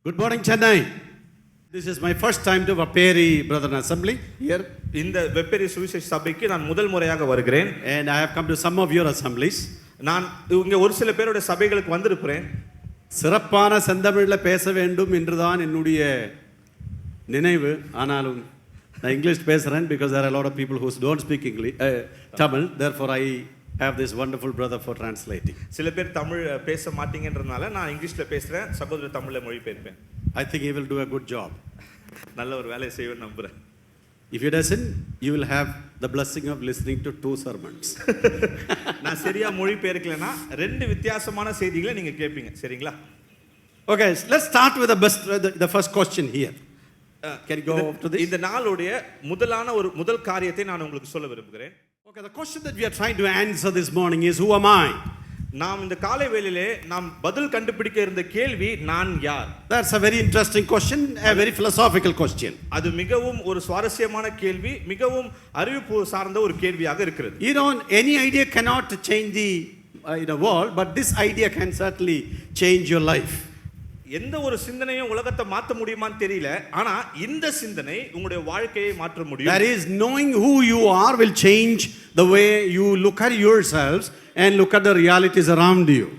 Good morning, Chennai. This is my first time to Vepery Brethren Assembly here. இந்த வெப்பெரி சுவிசேஷ சபைக்கு நான் முதல் முறையாக வருகிறேன். And I have come to some of your assemblies. நான் இங்க ஒரு சில பேரோட சபைகளுக்கு வந்திருக்கிறேன். சிறப்பான செந்தமிழ்ல பேச வேண்டும் என்றுதான் என்னுடைய நினைவு. ஆனாலும் நான் இங்கிலீஷ் பேசுறேன் because there are a lot of people who don't speak English, Tamil. Therefore I have this wonderful brother for translating. சில பேர் தமிழ் பேச மாட்டீங்கன்றதுனால நான் இங்கிலீஷ்ல பேசுறேன். சகோதரர் தமிழ்ல மொழிபெயர்ப்பேன். I think he will do a good job. நல்ல ஒரு வேலையை செய்வேன்னு நம்புறேன். If he doesn't, you will have the blessing of listening to 2 sermons. நான் சரியா மொழிபெயர்க்கலனா ரெண்டு வித்தியாசமான செய்திகளை நீங்க கேட்பீங்க. சரிங்களா? Okay, let's start with the first question here. Can you go to this? இந்த நாளுடைய முதல் காரியத்தை நான் உங்களுக்கு சொல்ல விரும்புகிறேன். Okay, the question that we are trying to answer this morning is, who am I? நாம் இந்த காலை வேளையிலே நாம் பதில் கண்டுபிடிக்க இருந்த கேள்வி நான் யார்? That's a very interesting question, a very philosophical question. அது மிகவும் ஒரு சுவாரஸ்யமான கேள்வி, மிகவும் அறிவு சார்ந்த ஒரு கேள்வியாக இருக்கிறது. You know, any idea cannot change the world, but this idea can certainly change your life. எந்த ஒரு சிந்தனையும் உலகத்தை மாற்ற முடியுமான்னு தெரியல, ஆனா இந்த சிந்தனை உங்களுடைய வாழ்க்கையை மாற்ற முடியும். That is, knowing who you are will change the way you look at yourselves and look at the realities around you.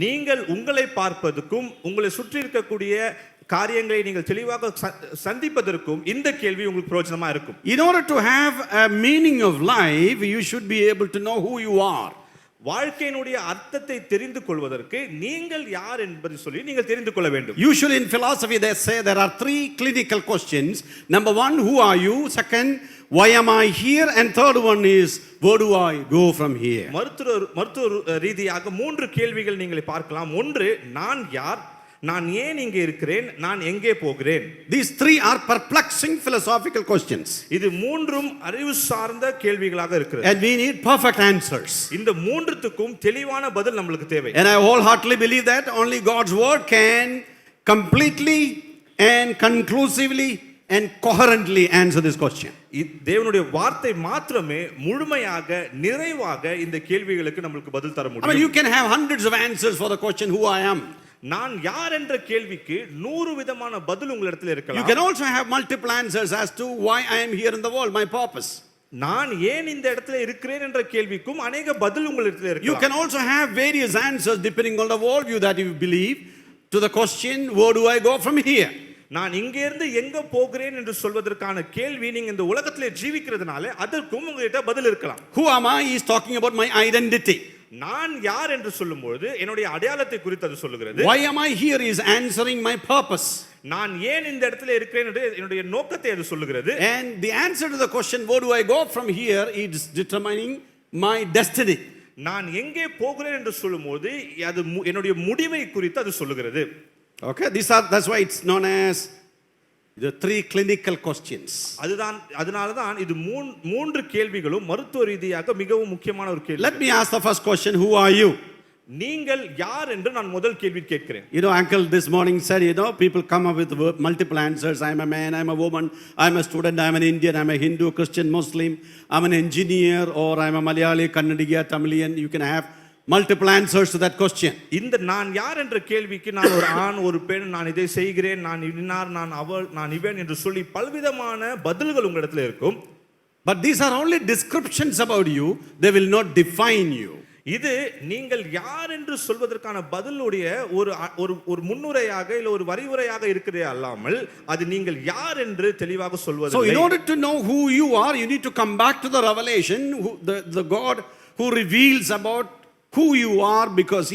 நீங்கள் உங்களை பார்ப்பதற்கும் உங்களை சுற்றி இருக்கக்கூடிய காரியங்களை நீங்கள் தெளிவாக சந்திப்பதற்கும் இந்த கேள்வி உங்களுக்கு பிரயோஜனமா இருக்கும். In order to have a meaning of life, you should be able to know who you are. வாழ்க்கையினுடைய அர்த்தத்தை தெரிந்து கொள்வதற்கு நீங்கள் யார் என்பதை சொல்லி நீங்கள் தெரிந்து கொள்ள வேண்டும். Usually in philosophy they say there are 3 clinical questions. Number 1, who are you? Second, why am I here? And third one is, where do I go from here? மருத்துவ ரீதியாக 3 கேள்விகள் நீங்கள் பார்க்கலாம். ஒன்று, நான் யார், நான் ஏன் இங்கே இருக்கிறேன், நான் எங்கே போகிறேன். These 3 are perplexing philosophical questions. இது மூன்றும் அறிவு சார்ந்த கேள்விகளாக இருக்கிறது. And we need perfect answers. இந்த மூன்றுத்துக்கும் தெளிவான பதில் நமக்கு தேவை. And I wholeheartedly believe that only God's word can completely and conclusively and coherently answer this question. தேவனுடைய வார்த்தை மாத்திரமே முழுமையாக நிறைவாக இந்த கேள்விகளுக்கு நமக்கு பதில் தர முடியும். I mean, you can have hundreds of answers for the question who I am. நான் யார் என்ற கேள்விக்கு 100 விதமான பதில் உங்களிடத்தில் இருக்கலாம். You can also have multiple answers as to why I am here in the world, my purpose. நான் ஏன் இந்த இடத்துல இருக்கிறேன் என்ற கேள்விக்கும் अनेक பதில் உங்களிடத்தில் இருக்கலாம். You can also have various answers depending on the worldview that you believe to the question, where do I go from here? நான் இங்க இருந்து எங்க போகிறேன் என்று சொல்வதற்கான கேள்வி நீங்க இந்த உலகத்திலே ஜீவிக்கிறதுனால அதற்கும் உங்ககிட்ட பதில் இருக்கலாம். Who am I is talking about my identity. நான் யார் என்று சொல்லும்போது என்னுடைய அடையாளத்தை குறித்து அது சொல்லுகிறது. Why am I here is answering my purpose. நான் ஏன் இந்த இடத்துல இருக்கிறேன் என்று என்னுடைய நோக்கத்தை அது சொல்லுகிறது. And the answer to the question, where do I go from here, is determining my destiny. நான் எங்கே போகிறேன் என்று சொல்லும்போது அது என்னுடைய முடிவை குறித்து அது சொல்லுகிறது. Okay, that's why it's known as the 3 clinical questions. அதனாலதான் இது மூன்று கேள்விகளும் மருத்துவ ரீதியாக மிகவும் முக்கியமான ஒரு கேள்வி. Let me ask the first question, who are you? நீங்கள் யார் என்று நான் முதல் கேள்வி கேட்கிறேன். You know, uncle this morning said, people come up with multiple answers. I'm a man, I'm a woman, I'm a student, I'm an Indian, I'm a Hindu, Christian, Muslim, I'm an engineer, or I'm a Malayali, Kannadiga, Tamilian. You can have multiple answers to that question. இந்த நான் யார் என்ற கேள்விக்கு நான் ஒரு ஆண், ஒரு பெண், நான் இதை செய்கிறேன், நான் இன்னார், நான் அவள், நான் இவன் என்று சொல்லி பலவிதமான பதில்கள் உங்களிடத்தில் இருக்கும். But these are only descriptions about you. They will not define you. இது நீங்கள் யார் என்று சொல்வதற்கான பதிலுடைய ஒரு முன்னுரையாக இல்ல ஒரு வரிவுரையாக இருக்கிறதே அல்லாமல் அது நீங்கள் யார் என்று தெளிவாக சொல்வது. So in order to know who you are, you need to come back to the revelation, the God who reveals about who you are, because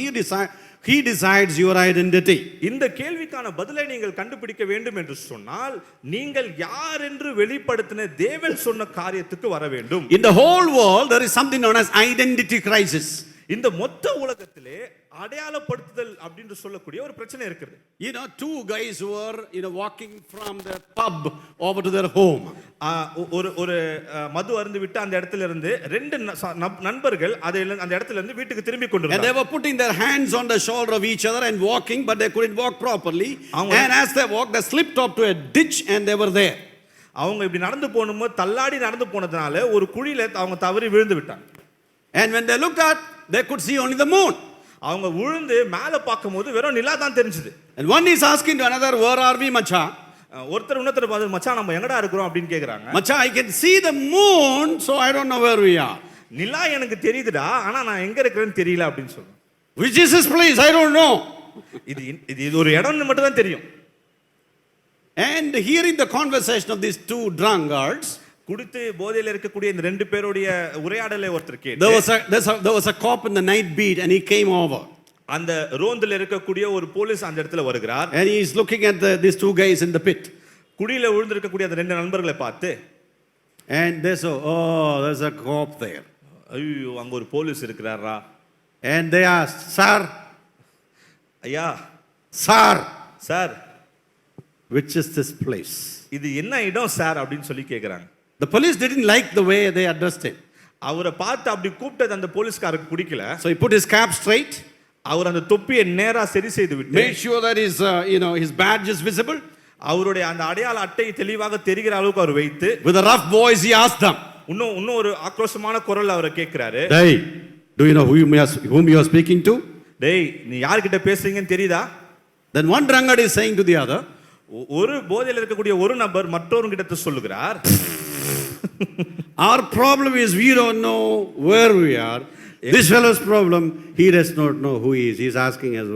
he decides your identity. இந்த கேள்விக்கான பதிலை நீங்கள் கண்டுபிடிக்க வேண்டும் என்று சொன்னால் நீங்கள் யார் என்று வெளிப்படுத்தின தேவன் சொன்ன காரியத்துக்கு வர வேண்டும். In the whole world there is something known as identity crisis. இந்த மொத்த உலகத்திலே அடையாளப்படுத்துதல் அப்படினு சொல்லக்கூடிய ஒரு பிரச்சனை இருக்குது. 2 guys were walking from the pub over to their home. ஒரு மது அருந்து விட்டு அந்த இடத்துல இருந்து 2 நண்பர்கள் அந்த இடத்துல இருந்து வீட்டுக்கு திரும்பி கொண்டிருந்தாங்க. And they were putting their hands on the shoulder of each other and walking, but they couldn't walk properly. And as they walked, they slipped up to a ditch and they were there. அவங்க இப்படி நடந்து போனும்போது தள்ளாடி நடந்து போனதனால ஒரு குழியில அவங்க தவறி விழுந்து விட்டாங்க. And when they looked at, they could see only the moon. அவங்க விழுந்து மேல பார்க்கும்போது வெறும் நிலா தான் தெரிஞ்சது. And one is asking to another, where are we, macha? ஒருத்தர் இன்னொருத்தர் பார்த்து மச்சான் நம்ம எங்கடா இருக்கிறோம் அப்படின்னு கேக்குறாங்க. Macha, I can see the moon, so I don't know where we are. நிலா எனக்கு தெரியுதுடா, ஆனா நான் எங்க இருக்கிறேன்னு தெரியல அப்படின்னு சொல்றேன். Which is this place? I don't know. இது ஒரு இடம்னு மட்டும் தான் தெரியும். And hearing the conversation of these two drunkards, குடித்து போதையில இருக்கக்கூடிய இந்த ரெண்டு பேருடைய உரையாடலை ஒருத்தர் கேட்டு, there was a cop in the night beat and he came over. அந்த ரோந்துல இருக்கக்கூடிய ஒரு போலீஸ் அந்த இடத்துல வருகிறார். And he is looking at these two guys in the pit. குடியில விழுந்திருக்கக்கூடிய அந்த ரெண்டு நண்பர்களை பார்த்து, and they saw, oh, there's a cop there. ஐயோ அங்க ஒரு போலீஸ் இருக்கிறாரா. And they asked, sir, ஐயா, sir, sir, which is this place? இது என்ன இடம் சார் அப்படின்னு சொல்லி கேக்குறாங்க. The police didn't like the way they addressed him. அவரை பார்த்து அப்படி கூப்பிட்டது அந்த போலீஸ்காரருக்கு பிடிக்கல. So he put his cap straight. அவர் அந்த தொப்பியை நேரா சரி செய்து விட்டு, made sure that his badge is visible. அவருடைய அந்த அடையாள அட்டை தெளிவாக தெரிகிற அளவுக்கு அவர் வைத்து, with a rough voice he asked them, இன்னும் ஒரு ஆக்ரோஷமான குரல்ல அவரை கேக்குறாரு. Hey, do you know whom you are speaking to? டேய், நீ யார்கிட்ட பேசுறீங்கன்னு தெரியுதா? Then one drunkard is saying to the other, ஒரு போதையில இருக்கக்கூடிய ஒரு நபர் மற்றொருங்கிட்ட சொல்லுகிறார், our problem is we don't know where we are. This fellow's problem, he does not know who he is. He is asking us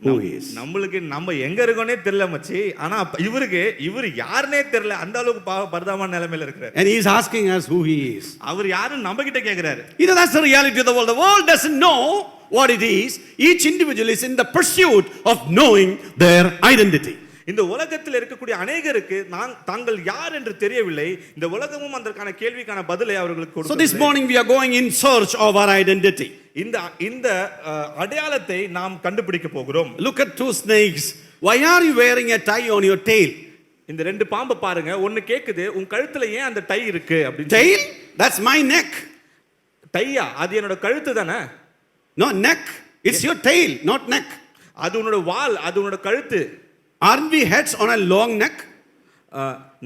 who he is. நம்மளுக்கு நம்ம எங்க இருக்கோனே தெரியல மச்சி, ஆனா இவர் யாருனே தெரியல, அந்த அளவுக்கு பரிதாபமான நிலைமையில இருக்கிறார். And he is asking us who he is. அவர் யாருன்னு நம்ம கிட்ட கேக்குறாரு. That's the reality of the world. The world doesn't know what it is. Each individual is in the pursuit of knowing their identity. இந்த உலகத்தில் இருக்கக்கூடிய அநேகருக்கு தாங்கள் யார் என்று தெரியவில்லை. இந்த உலகமும் அதற்கான கேள்விக்கான பதிலை அவர்களுக்கு கொடுத்தது. So this morning we are going in search of our identity. இந்த அடையாளத்தை நாம் கண்டுபிடிக்க போகிறோம். Look at two snakes. Why are you wearing a tie on your tail? இந்த ரெண்டு பாம்பை பாருங்க. ஒன்னு கேக்குது, உன் கழுத்துல ஏன் அந்த டை இருக்கு அப்படின்னு. Tail? That's my neck. Dia? அது என்னோட கழுத்து தானே. No, neck. It's your tail, not neck. அது உன்னோட வால், அது உன்னோட கழுத்து. Aren't we heads on a long neck?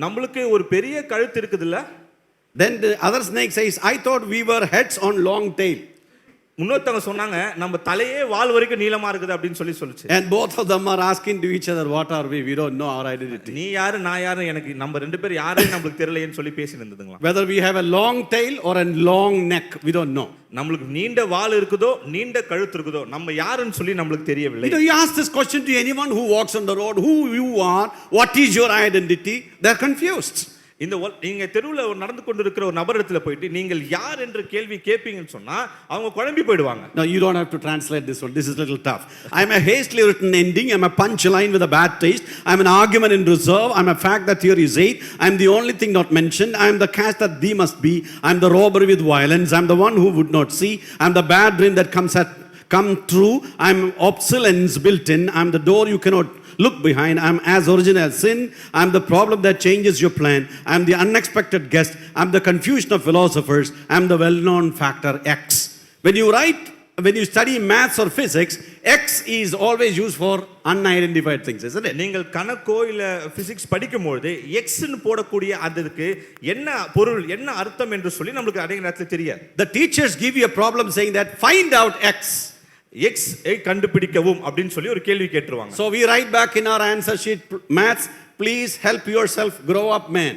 நம்மளுக்கு ஒரு பெரிய கழுத்து இருக்குதுல்ல. Then the other snake says, I thought we were heads on long tail. இன்னொருத்தவங்க சொன்னாங்க, நம்ம தலையே வால் வரைக்கும் நீளமா இருக்குது அப்படின்னு சொல்லுச்சு. And both of them are asking to each other, what are we? We don't know our identity. நீ யாரு நான் யாரு, எனக்கு நம்ம ரெண்டு பேர் யாருன்னு நமக்கு தெரியலையேன்னு சொல்லி பேசி நின்னுதுங்களா. Whether we have a long tail or a long neck, we don't know. நம்மளுக்கு நீண்ட வால் இருக்குதோ நீண்ட கழுத்து இருக்குதோ நம்ம யாருன்னு சொல்லி நமக்கு தெரியவில்லை. You ask this question to anyone who walks on the road, who you are, what is your identity? They're confused. நீங்க தெருவுல நடந்து கொண்டிருக்கிற ஒரு நபரிடத்துல போயிட்டு நீங்கள் யார் என்ற கேள்வி கேட்பீங்கன்னு சொன்னா அவங்க குழம்பி போயிடுவாங்க. No, you don't have to translate this one. This is a little tough. I'm a hastily written ending. I'm a punchline with a bad taste. I'm an argument in reserve. I'm a fact that here is 8. I'm the only thing not mentioned. I'm the cast that thee must be. I'm the robbery with violence. I'm the one who would not see. I'm the bad dream that come true. I'm obsolescence built in. I'm the door you cannot look behind. I'm as original as sin. I'm the problem that changes your plan. I'm the unexpected guest. I'm the confusion of philosophers. I'm the well-known factor X. When you study maths or physics, X is always used for unidentified things, isn't it? நீங்கள் கணக்கோ இல்ல physics படிக்கும்போது x ன்னு போடக்கூடிய அதுக்கு என்ன பொருள் என்ன அர்த்தம் என்று சொல்லி நமக்கு அடைய நேரத்துல தெரியாது. The teachers give you a problem saying that find out X. x ஐ கண்டுபிடிக்கவும் அப்படினு சொல்லி ஒரு கேள்வி கேட்றுவாங்க. So we write back in our answer sheet, maths, please help yourself grow up, man.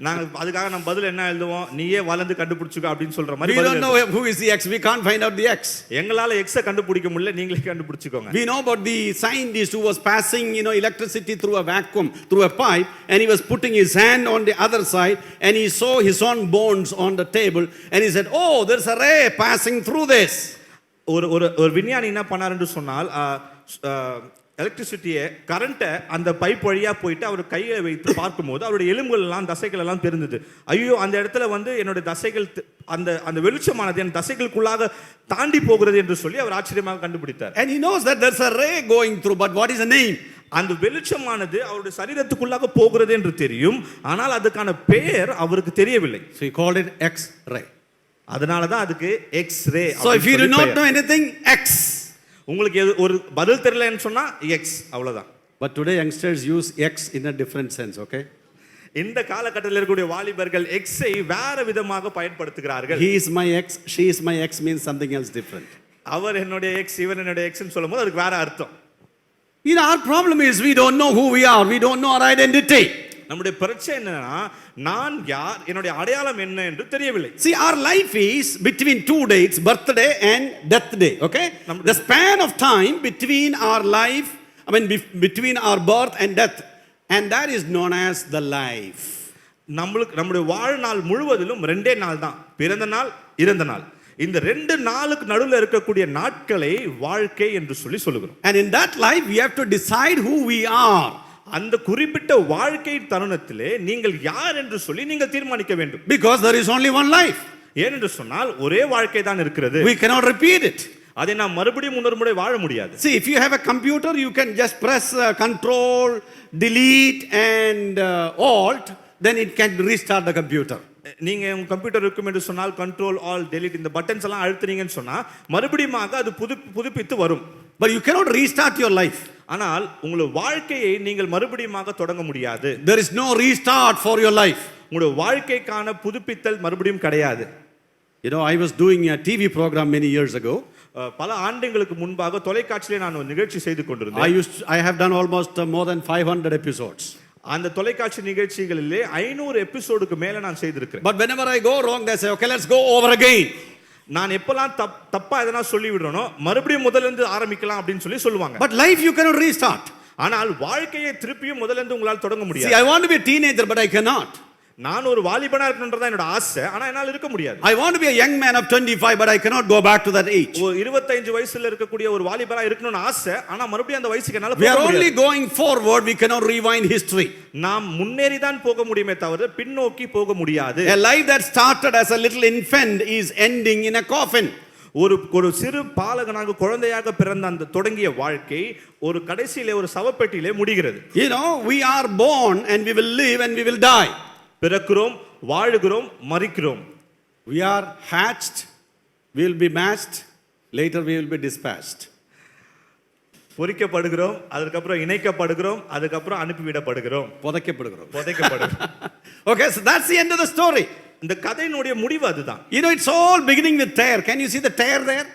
நாங்க அதுக்காக நம்ம பதில் என்ன எழுதுவோம், நீயே வளர்ந்து கண்டுபிடிச்சுக்க அப்படினு சொல்ற மாதிரி. We don't know who is the X. We can't find out the X. எங்களால X கண்டுபிடிக்க முடியல, நீங்களே கண்டுபிடிச்சுக்கோங்க. We know about the scientist who was passing electricity through a vacuum, through a pipe, and he was putting his hand on the other side and he saw his own bones on the table and he said, oh, there's a ray passing through this. ஒரு விஞ்ஞானி என்ன பண்ணாருன்னு சொன்னால், எலக்ட்ரிசிட்டியை கரண்ட்டை அந்த pipe வழியா போயிட்டு அவர் கையை வைத்து பார்க்கும்போது அவருடைய எலும்புகள் எல்லாம் தசைகள் எல்லாம் தெரிஞ்சது. ஐயோ, அந்த இடத்துல என்னுடைய தசைகள் அந்த வெளிச்சமானது என் தசைகளுக்குள்ளாக தாண்டி போகிறது என்று சொல்லி அவர் ஆச்சரியமாக கண்டுபிடித்தார். And he knows that there's a ray going through, but what is the name? அந்த வெளிச்சமானது அவருடைய சரீரத்துக்குள்ளாக போகிறது என்று தெரியும், ஆனால் அதுக்கான பெயர் அவருக்கு தெரியவில்லை. So he called it X-ray. அதனால தான் அதுக்கு X-ray. So if you do not know anything, X. உங்களுக்கு ஒரு பதில் தெரியலன்னு சொன்னா X, அவ்வளவுதான். But today youngsters use X in a different sense, okay? இந்த காலகட்டத்தில் இருக்கக்கூடிய வாலிபர்கள் X ஐ வேற விதமாக பயன்படுத்துகிறார்கள். He is my X, she is my X means something else different. அவர் என்னுடைய எக்ஸ் இவர் என்னுடைய எக்ஸ்னு சொல்லும்போது அதுக்கு வேற அர்த்தம். You know, our problem is we don't know who we are. We don't know our identity. நம்முடைய பிரச்சனை என்னன்னா நான் யார், என்னுடைய அடையாளம் என்ன என்று தெரியவில்லை. See, our life is between two dates, birthday and death day, okay? The span of time between our life, between our birth and death, and that is known as the life. நம்முடைய வாழ்நாள் முழுவதிலும் ரெண்டே நாள் தான், பிறந்த நாள் இறந்த நாள். இந்த ரெண்டு நாளுக்கு நடுவில் இருக்கக்கூடிய நாட்களை வாழ்க்கை என்று சொல்லி சொல்லுகிறோம். And in that life we have to decide who we are. அந்த குறிப்பிட்ட வாழ்க்கை தருணத்திலே நீங்கள் யார் என்று சொல்லி நீங்கள் தீர்மானிக்க வேண்டும். Because there is only one life. ஏனென்று சொன்னால் ஒரே வாழ்க்கை தான் இருக்கிறது. We cannot repeat it. அதை நாம் மறுபடியும் இன்னொரு முறை வாழ முடியாது. See, if you have a computer, you can just press control, delete and alt, then it can restart the computer. நீங்க உங்க கம்ப்யூட்டர் இருக்கும் என்று சொன்னால் கண்ட்ரோல் ஆல் டெலீட் இந்த பட்டன்ஸ் எல்லாம் அழுத்துனீங்கன்னு சொன்னா மறுபடியும் அது புதுப்பித்து வரும். But you cannot restart your life. ஆனால் உங்களுடைய வாழ்க்கையை நீங்கள் மறுபடியும் தொடங்க முடியாது. There is no restart for your life. உங்களுடைய வாழ்க்கைக்கான புதுப்பித்தல் மறுபடியும் கிடையாது. You know, I was doing a TV program many years ago. பல ஆண்டுகளுக்கு முன்பாக தொலைக்காட்சியிலே நான் ஒரு நிகழ்ச்சி செய்து கொண்டிருந்தேன். I have done almost more than 500 episodes. அந்த தொலைக்காட்சி நிகழ்ச்சிகளிலே 500 எபிசோடுக்கு மேல நான் செய்திருக்கிறேன். But whenever I go wrong, they say, okay, let's go over again. நான் எப்பலாம் தப்பா எதனா சொல்லி விடுறனோ மறுபடியும் முதல்ல இருந்து ஆரம்பிக்கலாம் அப்படினு சொல்லுவாங்க. But life you cannot restart. ஆனால் வாழ்க்கையை திருப்பியும் முதல்ல இருந்து உங்களால் தொடங்க முடியாது. See, I want to be a teenager, but I cannot. நான் ஒரு வாலிபனா இருக்கணும்ன்றதா என்னோட ஆசை, ஆனா என்னால இருக்க முடியாது. I want to be a young man of 25, but I cannot go back to that age. 25 வயசுல இருக்கக்கூடிய ஒரு வாலிபனா இருக்கணும்னு ஆசை, ஆனா மறுபடியும் அந்த வயசுக்கு என்னால போக முடியாது. We are only முடியாது. going forward, we cannot rewind history. நாம் முன்னேறி தான் போக முடியுமே தவிர பின்னோக்கி போக முடியாது. A life that started as a little infant is ending in a coffin. ஒரு சிறு பாலகனாக குழந்தையாக பிறந்த அந்த தொடங்கிய வாழ்க்கை ஒரு கடைசியிலே ஒரு சவப்பெட்டியிலே முடிகிறது. You know, we are born and we will live and we will die. பிறக்கிறோம், வாழுகிறோம், மரிக்கிறோம். We are hatched, we will be matched, later we will be dispatched. பொரிக்கப்படுகிறோம், அதுக்கு அப்புறம் இணைக்கப்படுகிறோம், அதுக்கு அப்புறம் அனுப்பிவிடப்படுகிறோம், புதைக்கப்படுகிறோம். Okay, so that's the end of the story. இந்த கதையினுடைய முடிவு அதுதான். You know, it's all beginning with tear. Can you see the tear there?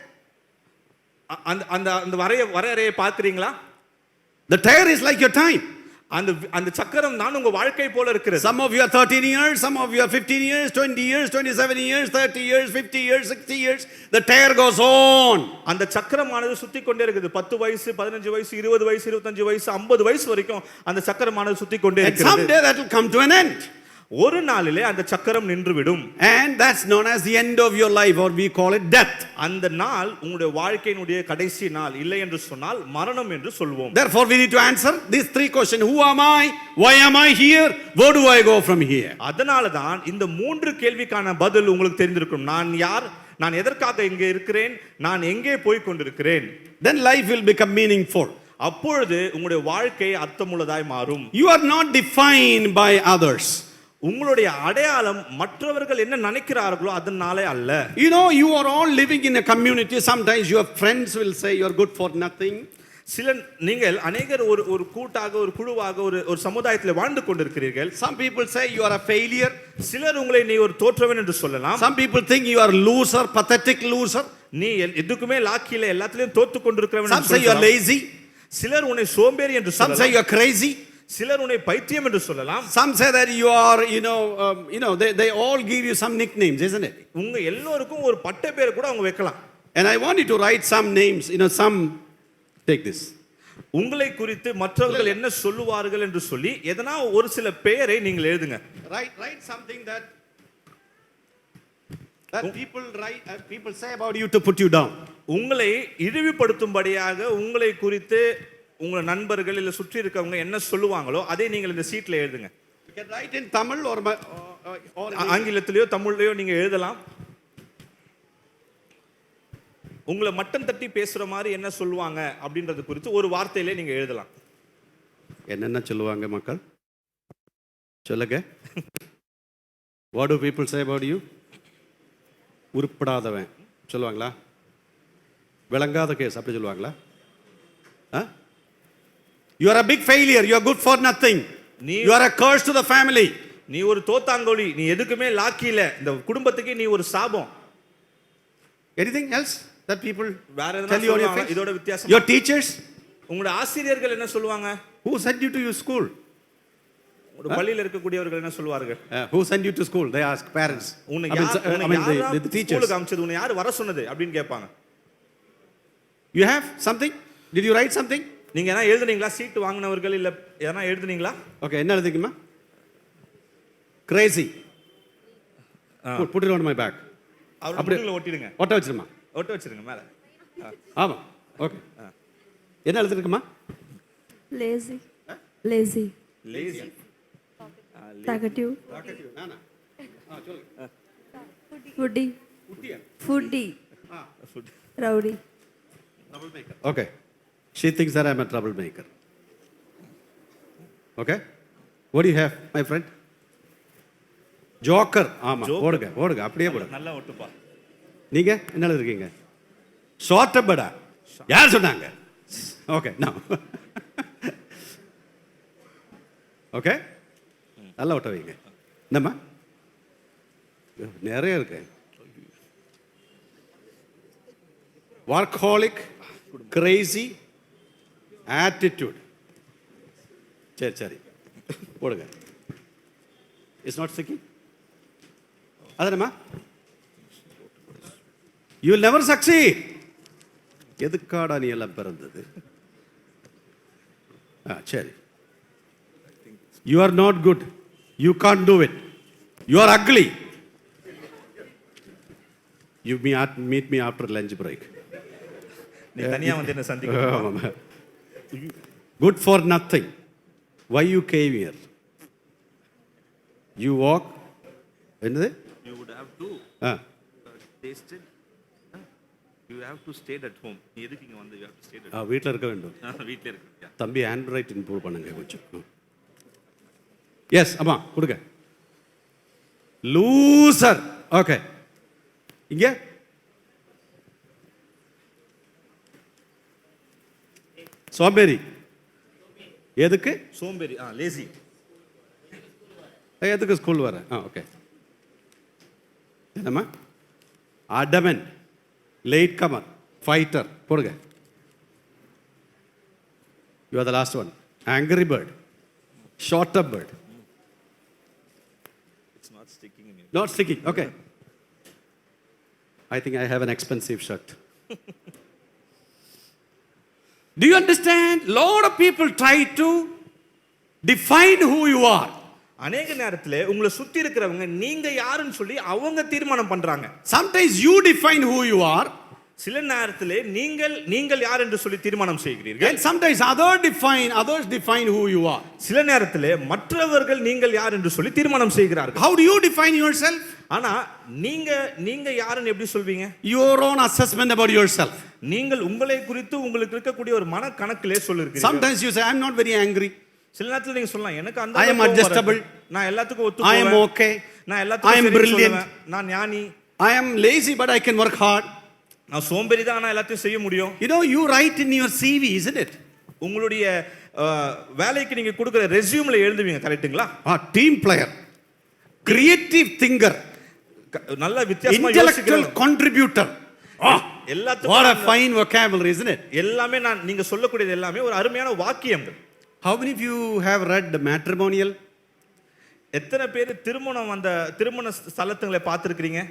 அந்த வரையறையை பார்க்கிறீங்களா? The tear is like your time. அந்த சக்கரம் தான் உங்க வாழ்க்கை போல இருக்கிறது. Some of you are 13 years, some of you are 15 years, 20 years, 27 years, 30 years, 50 years, 60 years. The tear goes on. அந்த சக்கரமானது சுத்தி கொண்டே இருக்குது. 10 வயசு, 15 வயசு, 20 வயசு, 25 வயசு, 50 வயசு வரைக்கும் அந்த சக்கரமானது சுத்தி கொண்டே இருக்கிறது. And someday that will come to an end. ஒரு நாளிலே அந்த சக்கரம் நின்றுவிடும். And that's known as the end of your life, or we call it death. அந்த நாள் உங்களுடைய வாழ்க்கையினுடைய கடைசி நாள், இல்லை என்று சொன்னால் மரணம் என்று சொல்வோம். Therefore we need to answer these three questions. Who am I? Why am I here? Where do I go from here? அதனால தான் இந்த மூன்று கேள்விக்கான பதில் உங்களுக்கு தெரிந்திருக்கும். நான் யார்? நான் எதற்காக இங்கே இருக்கிறேன்? நான் எங்கே போய் கொண்டிருக்கிறேன்? Then life will become meaningful. அப்பொழுது உங்களுடைய வாழ்க்கை அர்த்தமுள்ளதாய் மாறும். You are not defined by others. உங்களுடைய அடையாளம் மற்றவர்கள் என்ன நினைக்கிறார்களோ அதனாலே அல்ல. You know, you are all living in a community. Sometimes your friends will say you are good for nothing. நீங்கள் அநேகர் ஒரு கூட்டாக ஒரு குழுவாக ஒரு சமுதாயத்தில் வாழ்ந்து கொண்டிருக்கிறீர்கள். Some people say you are a failure. சிலர் உங்களை நீ ஒரு தோற்றவன் என்று சொல்லலாம். Some people think you are loser, pathetic loser. நீ எதுக்குமே லாக்கில எல்லாத்துலயும் தோத்து கொண்டிருக்கிறவன். Some say you are lazy. சிலர் உன்னை சோம்பேறி என்று சொல்லலாம். Some say you are crazy. சிலர் உன்னை பைத்தியம் என்று சொல்லலாம். Some say that you are, they all give you some nicknames, isn't it? உங்க எல்லோருக்கும் ஒரு பட்ட பேர் கூட அவங்க வைக்கலாம். And I want you to write some names, some, take this. உங்களை குறித்து மற்றவர்கள் என்ன சொல்லுவார்கள் என்று சொல்லி எதனா ஒரு சில பெயரை நீங்கள் எழுதுங்க. Write something that people say about you to put you down. உங்களை இழிவுபடுத்தும்படியாக உங்களை குறித்து உங்க நண்பர்கள் இல்ல சுற்றி இருக்கவங்க என்ன சொல்லுவாங்களோ அதை நீங்கள் இந்த சீட்ல எழுதுங்க. You can write in Tamil or ஆங்கிலத்திலயோ தமிழ்லயோ நீங்க எழுதலாம். உங்களை மட்டம் தட்டி பேசுற மாதிரி என்ன சொல்லுவாங்க அப்படின்றது குறித்து ஒரு வார்த்தையிலே நீங்க எழுதலாம். என்னென்ன சொல்லுவாங்க மக்கள்? சொல்லுங்க. What do people say about you? உருப்படாதவன் சொல்லுவாங்களா? விளங்காத கேஸ் அப்படி சொல்லுவாங்களா? You are a big failure. You are good for nothing. You are a curse to the family. நீ ஒரு தோத்தாங்கோலி, நீ எதுக்குமே லாக்கி இல்ல, இந்த குடும்பத்துக்கு நீ ஒரு சாபம். Anything else? that people வேற tell எதனா you on your சொல்லுவாங்க face? இதோட வித்தியாசம்? Your teachers? உங்களுடைய ஆசிரியர்கள் என்ன சொல்லுவாங்க? Who sent you to your school? ஒரு பள்ளியில இருக்கக்கூடியவர்கள் என்ன சொல்வார்கள்? Who sent you to school? They ask parents. உன்னை I mean, யார் the teachers. ஸ்கூலுக்கு அனுப்பிச்சது? உன்னை யார் வர சொன்னது அப்படின்னு கேட்பாங்க. You have something? Did you write something? நீங்க என்ன எழுதுனீங்களா? சீட் வாங்குனவர்கள் இல்ல எதனா எழுதுனீங்களா? Okay, என்ன எழுதிக்கமா? Crazy. Put it on my back. அவரோட முதுகுல ஒட்டிடுங்க. ஒட்ட வச்சிருமா? ஒட்ட வச்சிருங்க மேல. ஆமா. ஓகே. என்ன எழுதிருக்குமா? Lazy. Lazy. Lazy. Talkative. நானா? சொல்லுங்க. Foodie. குட்டியா? Foodie. Rowdy. Troublemaker. Okay. She thinks that I'm a troublemaker. Okay? What do you have, my friend? Joker. ஆமா. ஓடுங்க. அப்படியே போடுங்க. நல்லா ஒட்டுப்பா. நீங்க என்ன எழுதிருக்கீங்க? ஷார்ட்டபடா. யார் சொன்னாங்க? Okay, now. ஓகே? நல்லா ஒட்ட வைங்க. என்னம்மா? நிறைய இருக்கு. Workaholic, crazy, attitude. சரி. போடுங்க. It's not sticky? அதனமா? You will never succeed. எதுக்காடா நீ எல்லாம் பிறந்தது? சரி. You are not good. You can't do it. You are ugly. You meet me after lunch break. நீ தனியா வந்து என்ன சந்திக்க. Good for nothing. Why you came here? You walk. என்னது? You would have to taste it. You have to stay at home. நீ எதுக்கு இங்க வந்து? You have to stay at home. வீட்ல இருக்க வேண்டும். வீட்ல இருக்கு. தம்பி ஹேண்ட் ரைட் இம்ப்ரூவ் பண்ணுங்க கொஞ்சம். எஸ், அம்மா கொடுங்க. லூசர். ஓகே. இங்க சோம்பேறி. எதுக்கு? சோம்பேறி. லேசி. எதுக்கு ஸ்கூல் வர? ஓகே. என்னம்மா? அடமன், லேட் கமர், ஃபைட்டர். போடுங்க. You are the last one. Angry bird, short up bird. It's not sticking in you. Not sticking. Okay. I think I have an expensive shirt. Do you understand? Lot of people try to define who you are. அநேக நேரத்துல உங்களை சுத்தி இருக்கிறவங்க நீங்க யாருன்னு சொல்லி அவங்க தீர்மானம் பண்றாங்க. Sometimes you define who you are. சில நேரத்திலே நீங்கள் யார் என்று சொல்லி தீர்மானம் செய்கிறீர்கள். And sometimes others define who you are. சில நேரத்திலே மற்றவர்கள் நீங்கள் யார் என்று சொல்லி தீர்மானம் செய்கிறார்கள். How do you define yourself? ஆனா நீங்க யாருன்னு எப்படி சொல்வீங்க? Your own assessment about yourself. நீங்கள் உங்களை குறித்து உங்களுக்கு இருக்கக்கூடிய ஒரு மன கணக்கிலே சொல்லிருக்கீங்க. Sometimes you say, I am not very angry. சில நேரத்துல நீங்க சொல்லலாம், எனக்கு அந்த I am adjustable. நான் எல்லாத்துக்கும் ஒத்து போவேன். I am okay. நான் எல்லாத்துக்கும் I am brilliant. நான் ஞானி. I am lazy but I can work hard. நான் சோம்பேறி தான், ஆனா எல்லாத்தையும் செய்ய முடியும். You know, you write in your CV, isn't it? உங்களுடைய வேலைக்கு நீங்க கொடுக்கிற ரெஸ்யூம்ல எழுதுவீங்க, கரெக்ட்டுங்களா? Team player, creative thinker, நல்ல வித்தியாசமா intellectual contributor. எல்லாத்துக்கும் what a fine vocabulary, isn't it? எல்லாமே நீங்க சொல்லக்கூடியது எல்லாமே ஒரு அருமையான வாக்கியங்கள். How many of you have read the matrimonial? எத்தனை பேர் திருமண ஸ்தலங்களை பார்த்திருக்கீங்க?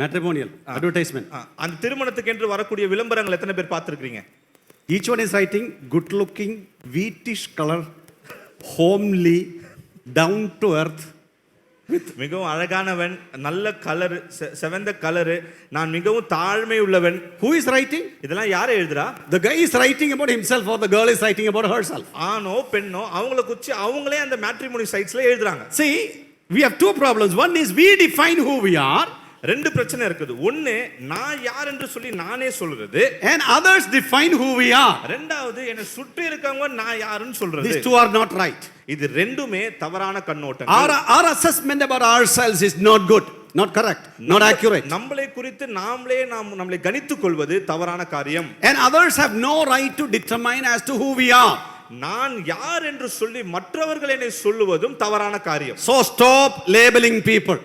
Matrimonial advertisement. அந்த திருமணத்துக்கு என்று வரக்கூடிய விளம்பரங்கள் எத்தனை பேர் பார்த்திருக்கீங்க? Each one is writing good looking, wheatish color, homely, down to earth. மிகவும் அழகானவன், நல்ல கலர், செவந்த கலர், நான் மிகவும் தாழ்மை உள்ளவன். Who is writing? இதெல்லாம் யார் எழுதுறா? The guy is writing about himself or the girl is writing about herself. ஆணோ பெண்ணோ அவங்கள குச்சி அவங்களே அந்த மேட்ரிமோனி சைட்ஸ்ல எழுதுறாங்க. See, we have two problems. One is we define who we are. ரெண்டு பிரச்சனை இருக்குது. ஒன்னு, நான் யார் என்று சொல்லி நானே சொல்றது, and others define who we are. ரெண்டாவது, என்னை சுற்றி இருக்கவங்க நான் யாருன்னு சொல்றது. These two are not right. இது ரெண்டுமே தவறான கண்ணோட்டங்கள். Our assessment about ourselves is not good, not correct, not accurate. நம்மளை குறித்து நம்மளை கணித்துக் கொள்வது தவறான காரியம். And others have no right to determine as to who we are. நான் யார் என்று சொல்லி மற்றவர்கள் என்னை சொல்லுவதும் தவறான காரியம். So stop labeling people.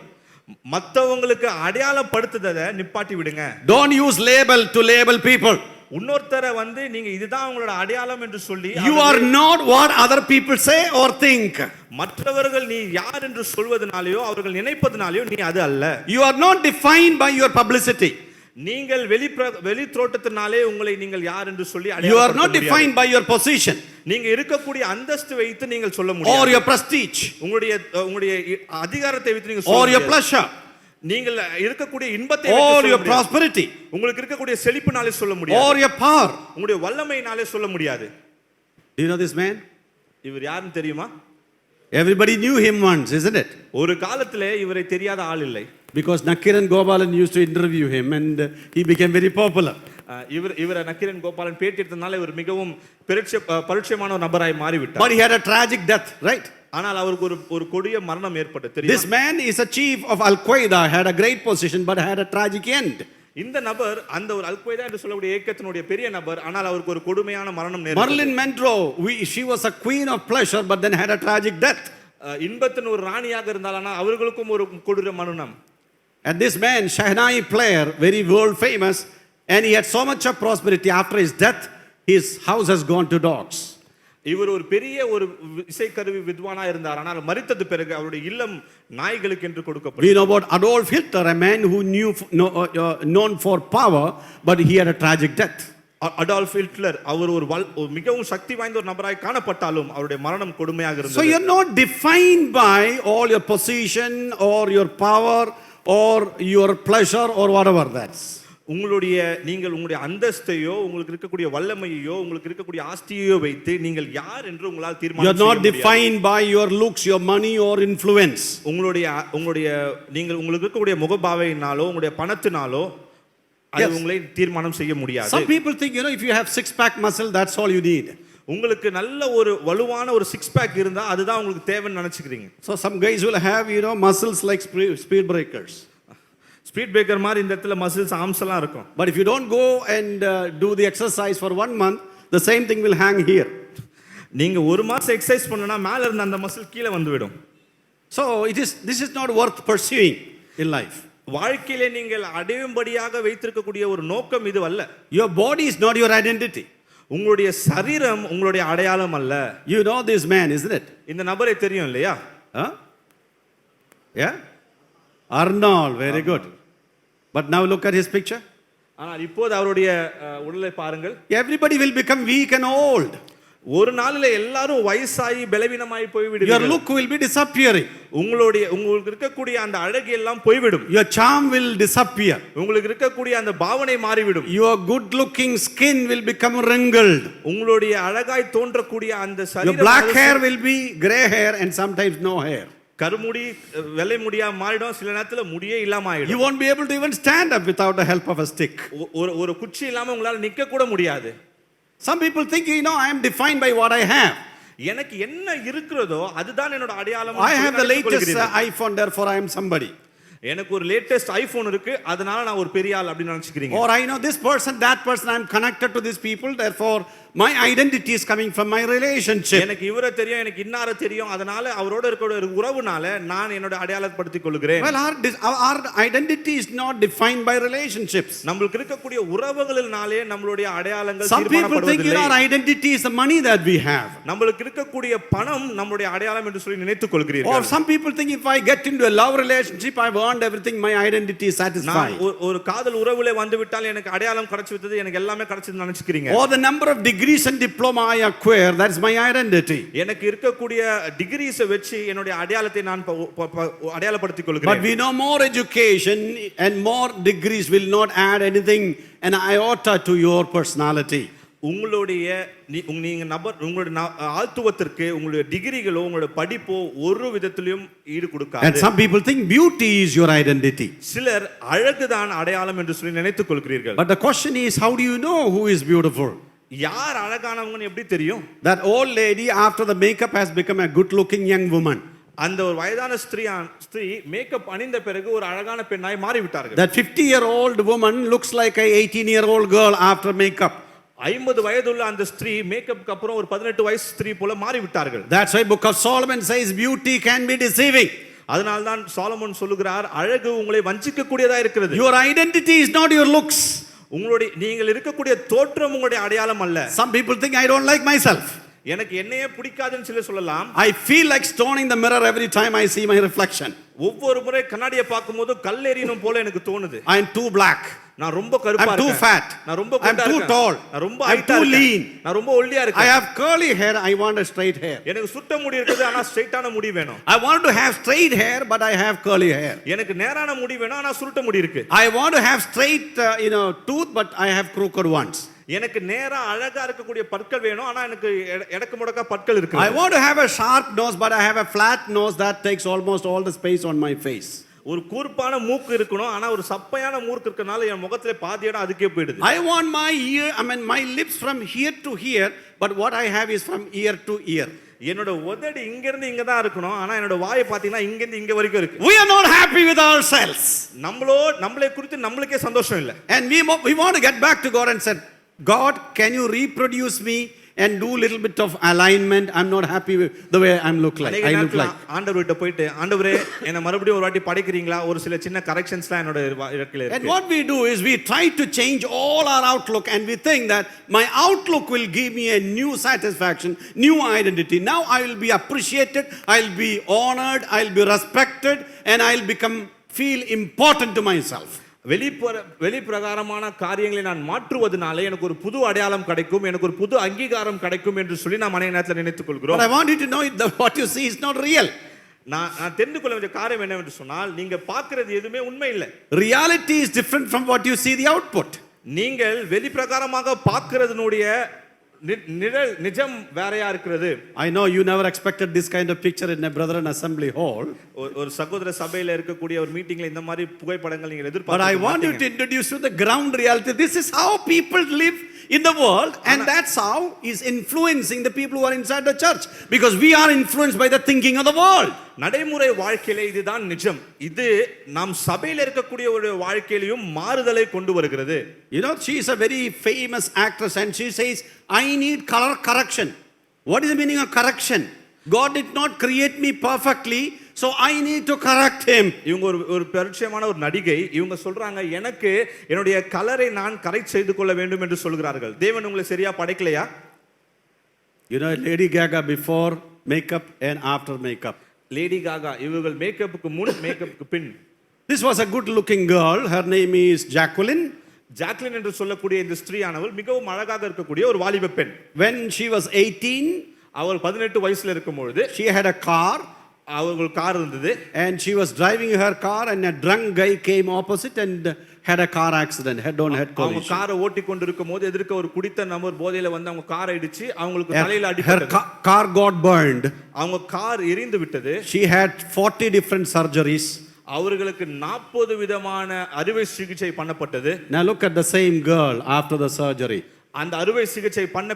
மத்தவங்களுக்கு அடையாளப்படுத்துறதை நிப்பாட்டி விடுங்க. Don't use label to label people. இன்னொருத்தரை வந்து நீங்க இதுதான் உங்களோட அடையாளம் என்று சொல்லி You are not what other people say or think. மற்றவர்கள் நீ யார் என்று சொல்வதனாலயோ அவர்கள் நினைப்பதனாலயோ நீ அது அல்ல. You are not defined by your publicity. நீங்கள் வெளி தோற்றத்தினாலே உங்களை நீங்கள் யார் என்று சொல்லி You are not defined by your position. நீங்க இருக்கக்கூடிய அந்தஸ்து வைத்து நீங்கள் சொல்ல முடியாது. Or your prestige. உங்களுடைய அதிகாரத்தை வைத்து நீங்க சொல்ல முடியாது. Or your pleasure. நீங்கள் இருக்கக்கூடிய இன்பத்தை வைத்து சொல்ல முடியாது. Or your prosperity. உங்களுக்கு இருக்கக்கூடிய செழிப்பினாலே சொல்ல முடியாது. Or your power. உங்களுடைய வல்லமையினாலே சொல்ல முடியாது. Do you know this man? இவர் யாருன்னு தெரியுமா? Everybody knew him once, isn't it? ஒரு காலத்திலே இவரை தெரியாத ஆள் இல்லை. Because Nakiran Gopalan used to interview him and he became very popular. இவரை நக்கீரன் கோபாலன் பேட்டி எடுத்தனால இவர் மிகவும் பரிச்சயமான ஒரு நபராய் மாறிவிட்டார். But he had a tragic death, right? ஆனால் அவருக்கு ஒரு கொடிய மரணம் ஏற்பட்டது தெரியுமா? This man is a chief of Al-Qaeda, had a great position but had a tragic end. இந்த நபர் அந்த ஒரு அல்-qaeda என்று சொல்லக்கூடிய இயக்கத்தினுடைய பெரிய நபர், ஆனால் அவருக்கு ஒரு கொடுமையான மரணம் நேர்ந்தது. Marilyn Monroe, she was a queen of pleasure but then had a tragic death. இன்பத்தின் ஒரு ராணியாக இருந்தாலும் அவர்களுக்கும் ஒரு கொடூர மரணம். And this man, Shahnai player, very world famous, and he had so much of prosperity. After his death, his house has gone to dogs. இவர் ஒரு பெரிய ஒரு இசைக்கருவி வித்வானா இருந்தார், ஆனால் மரித்தது பிறகு அவருடைய இல்லம் நாய்களுக்கு என்று கொடுக்கப்பட்டது. We know about Adolf Hitler, a man who known for power, but he had a tragic death. Adolf Hitler அவர் ஒரு மிகவும் சக்தி வாய்ந்த ஒரு நபராய் காணப்பட்டாலும் அவருடைய மரணம் கொடுமையாக இருந்தது. So you're not defined by all your position or your power or your pleasure or whatever that's. உங்களுடைய அந்தஸ்தையோ உங்களுக்கு இருக்கக்கூடிய வல்லமையோ உங்களுக்கு இருக்கக்கூடிய ஆஸ்தியையோ வைத்து நீங்கள் யார் என்று உங்களால் தீர்மானிக்க முடியாது. You're not defined by your looks, your money or influence. உங்களுக்கு இருக்கக்கூடிய முகபாவையினாலோ உங்களுடைய பணத்தினாலோ அது உங்களை தீர்மானம் செய்ய முடியாது. Some people think, if you have six pack muscle, that's all you need. உங்களுக்கு நல்ல ஒரு வலுவான ஒரு சிக்ஸ் பேக் இருந்தா அதுதான் உங்களுக்கு தேவைன்னு நினைச்சுக்கிறீங்க. So some guys will have muscles like speed breakers. Speed breaker மாதிரி இந்த இடத்துல மசில்ஸ் ஆர்ம்ஸ் எல்லாம் இருக்கும். But if you don't go and do the exercise for 1 month, the same thing will hang here. நீங்க ஒரு மாசம் எக்சர்சைஸ் பண்ணனா மேல இருந்த அந்த மசில் கீழ வந்துவிடும். So this is not worth pursuing in life. வாழ்க்கையிலே நீங்கள் அடையும்படியாக வைத்திருக்கக்கூடிய ஒரு நோக்கம் இது அல்ல. Your body is not your identity. உங்களுடைய சரீரம் உங்களுடைய அடையாளம் அல்ல. You know this man, isn't it? இந்த நபரை தெரியும் இல்லையா? Yeah? Arnold, very good. But now look at his picture. ஆனால் இப்போது அவருடைய உடலை பாருங்கள். Everybody will become weak and old. ஒரு நாளில எல்லாரும் வயசாகி பலவீனமாய் போய் விடுவீர்கள். Your look will be disappearing. உங்களுக்கு இருக்கக்கூடிய அந்த அழகு எல்லாம் போய்விடும். Your charm will disappear. உங்களுக்கு இருக்கக்கூடிய அந்த பாவனை மாறிவிடும். Your good looking skin will become wrinkled. உங்களுடைய அழகாய் தோன்றக்கூடிய அந்த சரீரம், your black hair will be gray hair and sometimes no hair. கருமுடி வெள்ளை முடியா மாறிடும், சில நேரத்துல முடியே இல்லாம ஆயிடும். You won't be able to even stand up without the help of a stick. ஒரு குச்சி இல்லாம உங்களால நிக்க கூட முடியாது. Some people think, I am defined by what I have. எனக்கு என்ன இருக்கிறதோ அதுதான் என்னோட அடையாளம். I have the latest iPhone, therefore I am somebody. எனக்கு ஒரு லேட்டஸ்ட் ஐபோன் இருக்கு, அதனால நான் ஒரு பெரிய ஆள் அப்படி நினைச்சுக்கிறீங்க. Or I know this person, that person, I am connected to these people, therefore my identity is coming from my relationship. எனக்கு இவரை தெரியும், எனக்கு இன்னாரை தெரியும், அதனால அவரோட இருக்கிற உறவுனால நான் என்னோட அடையாளப்படுத்திக் கொள்கிறேன். Well, our identity is not defined by relationships. நமக்கு இருக்கக்கூடிய உறவுகளினாலே நம்மளுடைய அடையாளங்கள் தீர்மானிக்கப்படுவதில்லை. Some people think our identity is the money that we have. நமக்கு இருக்கக்கூடிய பணம் நம்மளுடைய அடையாளம் என்று சொல்லி நினைத்துக் கொள்கிறீர்கள். Or some people think if I get into a love relationship, I want everything, my identity is satisfied. ஒரு காதல் உறவுல வந்து விட்டால் எனக்கு அடையாளம் கிடைச்சு விட்டது, எனக்கு எல்லாமே கிடைச்சது நினைச்சுக்கிறீங்க. Or the number of degrees and diploma I acquire, that's my identity. எனக்கு இருக்கக்கூடிய டிகிரிஸ் வெச்சு என்னோட அடையாளத்தை நான் அடையாளப்படுத்திக் கொள்கிறேன். But we know more education and more degrees will not add anything an iota to your personality. உங்களுடைய ஆழ்த்துவத்திற்கு உங்களுடைய டிகிரிகளோ உங்களுடைய படிப்போ ஒரு விதத்திலும் ஈடு கொடுக்காது. And some people think beauty is your identity. சிலர் அழகுதான் அடையாளம் என்று சொல்லி நினைத்துக் கொள்கிறீர்கள். But the question is, how do you know who is beautiful? யார் அழகானவங்கன்னு எப்படி தெரியும்? That old lady after the makeup has become a good looking young woman. அந்த ஒரு வயதான ஸ்திரீ மேக்கப் அணிந்த பிறகு ஒரு அழகான பெண்ணாய் மாறி விட்டார்கள். That 50-year-old woman looks like a 18-year-old girl after makeup. 50 வயதுள்ள அந்த ஸ்திரீ மேக்கப்க்கு அப்புறம் ஒரு 18 வயசு ஸ்திரீ போல மாறி விட்டார்கள். That's why book of Solomon says beauty can be deceiving. அதனால தான் சாலமோன் சொல்லுகிறார், அழகு உங்களை வஞ்சிக்க கூடியதா இருக்கிறது. Your identity is not your looks. உங்களுடைய நீங்கள் இருக்கக்கூடிய தோற்றம் உங்களுடைய அடையாளம் அல்ல. Some people think I don't like myself. எனக்கு என்னையே பிடிக்காதுன்னு சொல்லலாம். I feel like stoning the mirror every time I see my reflection. ஒவ்வொரு முறை கண்ணாடியை பார்க்கும்போது கல்லெறியணும் போல எனக்கு தோணுது. I am too black. நான் ரொம்ப கருப்பா இருக்கேன். I'm too fat. நான் ரொம்ப குண்டா இருக்கேன். I'm too tall. நான் ரொம்ப I'm too lean. நான் ரொம்ப ஒல்லியா இருக்கேன். I have curly hair. I want a straight hair. எனக்கு சுட்ட முடி இருக்குது, ஆனா ஸ்ட்ரைட்டான முடி வேணும். I want to have straight hair, but I have curly hair. எனக்கு நேரான முடி வேணும், ஆனா சுருட்ட முடி இருக்கு. I want to have straight tooth, but I have crooked ones. எனக்கு நேரா அழகா இருக்கக்கூடிய பற்கள் வேணும், ஆனா எனக்கு எடக்கு முடக்கா பற்கள் இருக்கு. I want to have a sharp nose, but I have a flat nose that takes almost all the space on my face. ஒரு கூர்ப்பான மூக்கு இருக்கணும், ஆனா ஒரு சப்பையான மூக்கு இருக்கனால என் முகத்திலே பாதி இடம் அதுக்கே போயிடுது. I want my lips from here to here, but what I have is from ear to ear. என்னோட உதடு இங்க இருந்து இங்க தான் இருக்கணும், ஆனா என்னோட வாயை பாத்தீங்கன்னா இங்க இருந்து இங்க வரைக்கும் இருக்கு. We are not happy with ourselves. நம்மளே குறித்து நம்மளுக்கே சந்தோஷம் இல்ல. And we want to get back to God and said, God, can you reproduce me and do little bit of alignment? I'm not happy with the way I look like. ஆண்டவர்கிட்ட போயிட்டு, ஆண்டவரே என்ன மறுபடியும் ஒரு வாட்டி படைக்கிறீங்களா? ஒரு சில சின்ன கரெக்ஷன்ஸ்லாம் என்னோட இறக்கல இருக்கு. And what we do is we try to change all our outlook, and we think that my outlook will give me a new satisfaction, new identity. Now I will be appreciated, I'll be honored, I'll be respected, and I'll feel important to myself. வெளிப்பிரகாரமான காரியங்களை நான் மாற்றுவதனால எனக்கு ஒரு புது அடையாளம் கிடைக்கும், எனக்கு ஒரு புது அங்கீகாரம் கிடைக்கும் என்று சொல்லி நாம் அநேக நேரத்தில் நினைத்துக் கொள்கிறோம். But I want you to know that what you see is not real. நான் தெரிந்து கொள்ள வேண்டிய காரியம் என்னவென்று சொன்னால், நீங்க பார்க்கிறது எதுவுமே உண்மை இல்லை. Reality is different from what you see the output. நீங்கள் வெளிப்பிரகாரமாக பார்க்கிறதுனுடைய நிஜம் வேறையா இருக்கிறது. I know you never expected this kind of picture in a brethren assembly hall. ஒரு சகோதர சபையில இருக்கக்கூடிய ஒரு மீட்டிங்ல இந்த மாதிரி புகைப்படங்கள் நீங்க எதிர்பார்க்க. But I want you to introduce you the ground reality. This is how people live in the world, and that's how is influencing the people who are inside the church, because we are influenced by the thinking of the world. நடைமுறை வாழ்க்கையிலே இதுதான் நிஜம். இது நாம் சபையில இருக்கக்கூடிய ஒரு வாழ்க்கையிலும் மாறுதலை கொண்டு வருகிறது. You know, she is a very famous actress, and she says, I need color correction. What is the meaning of correction? God did not create me perfectly, so I need to correct him. இவங்க ஒரு பரிச்சயமான ஒரு நடிகை. இவங்க சொல்றாங்க, எனக்கு என்னுடைய கலரை நான் கரெக்ட் செய்து கொள்ள வேண்டும் என்று சொல்கிறார்கள். தேவன் உங்களை சரியா படைக்கலையா? You know, Lady Gaga before makeup and after makeup. Lady காகா இவர்கள் மேக்கப்புக்கு முன் மேக்கப்புக்கு பின். This was a good looking girl. Her name is Jacqueline. Jacqueline என்று சொல்லக்கூடிய இந்த ஸ்திரீயானவள் மிகவும் அழகாக இருக்கக்கூடிய ஒரு வாலிப பெண். When she was 18, அவள் 18 வயசுல இருக்கும்பொழுது she had a car. அவர்கள் கார் இருந்தது. And she was driving her car, and a drunk guy came opposite and had a car accident, head on head collision. அவங்க காரை ஓட்டி கொண்டிருக்கும்போது எதிர்க்க ஒரு குடித்த நபர் போதையில வந்து அவங்க காரை இடிச்சு அவங்களுக்கு தலையில அடிபட்டது. Her car got burned. அவங்க கார் எரிந்து விட்டது. She had 40 different surgeries. அவர்களுக்கு 40 விதமான அறுவை சிகிச்சை பண்ணப்பட்டது. Now look at the same girl after the surgery. அந்த அறுவை சிகிச்சை பண்ண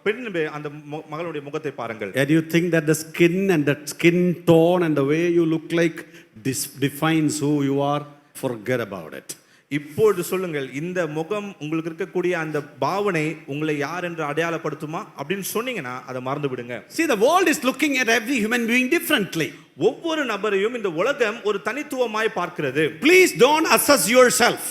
பெண் அந்த மகளுடைய முகத்தை பாருங்கள். And you think that the skin and the skin tone and the way you look like defines who you are? Forget about it. இப்பொழுது சொல்லுங்கள், இந்த முகம் உங்களுக்கு இருக்கக்கூடிய அந்த பாவனை உங்களை யார் என்று அடையாளப்படுத்துமா அப்படின்னு சொன்னீங்கன்னா அதை மறந்து விடுங்க. See, the world is looking at every human being differently. ஒவ்வொரு நபரையும் இந்த உலகம் ஒரு தனித்துவமாய் பார்க்கிறது. Please don't assess yourself.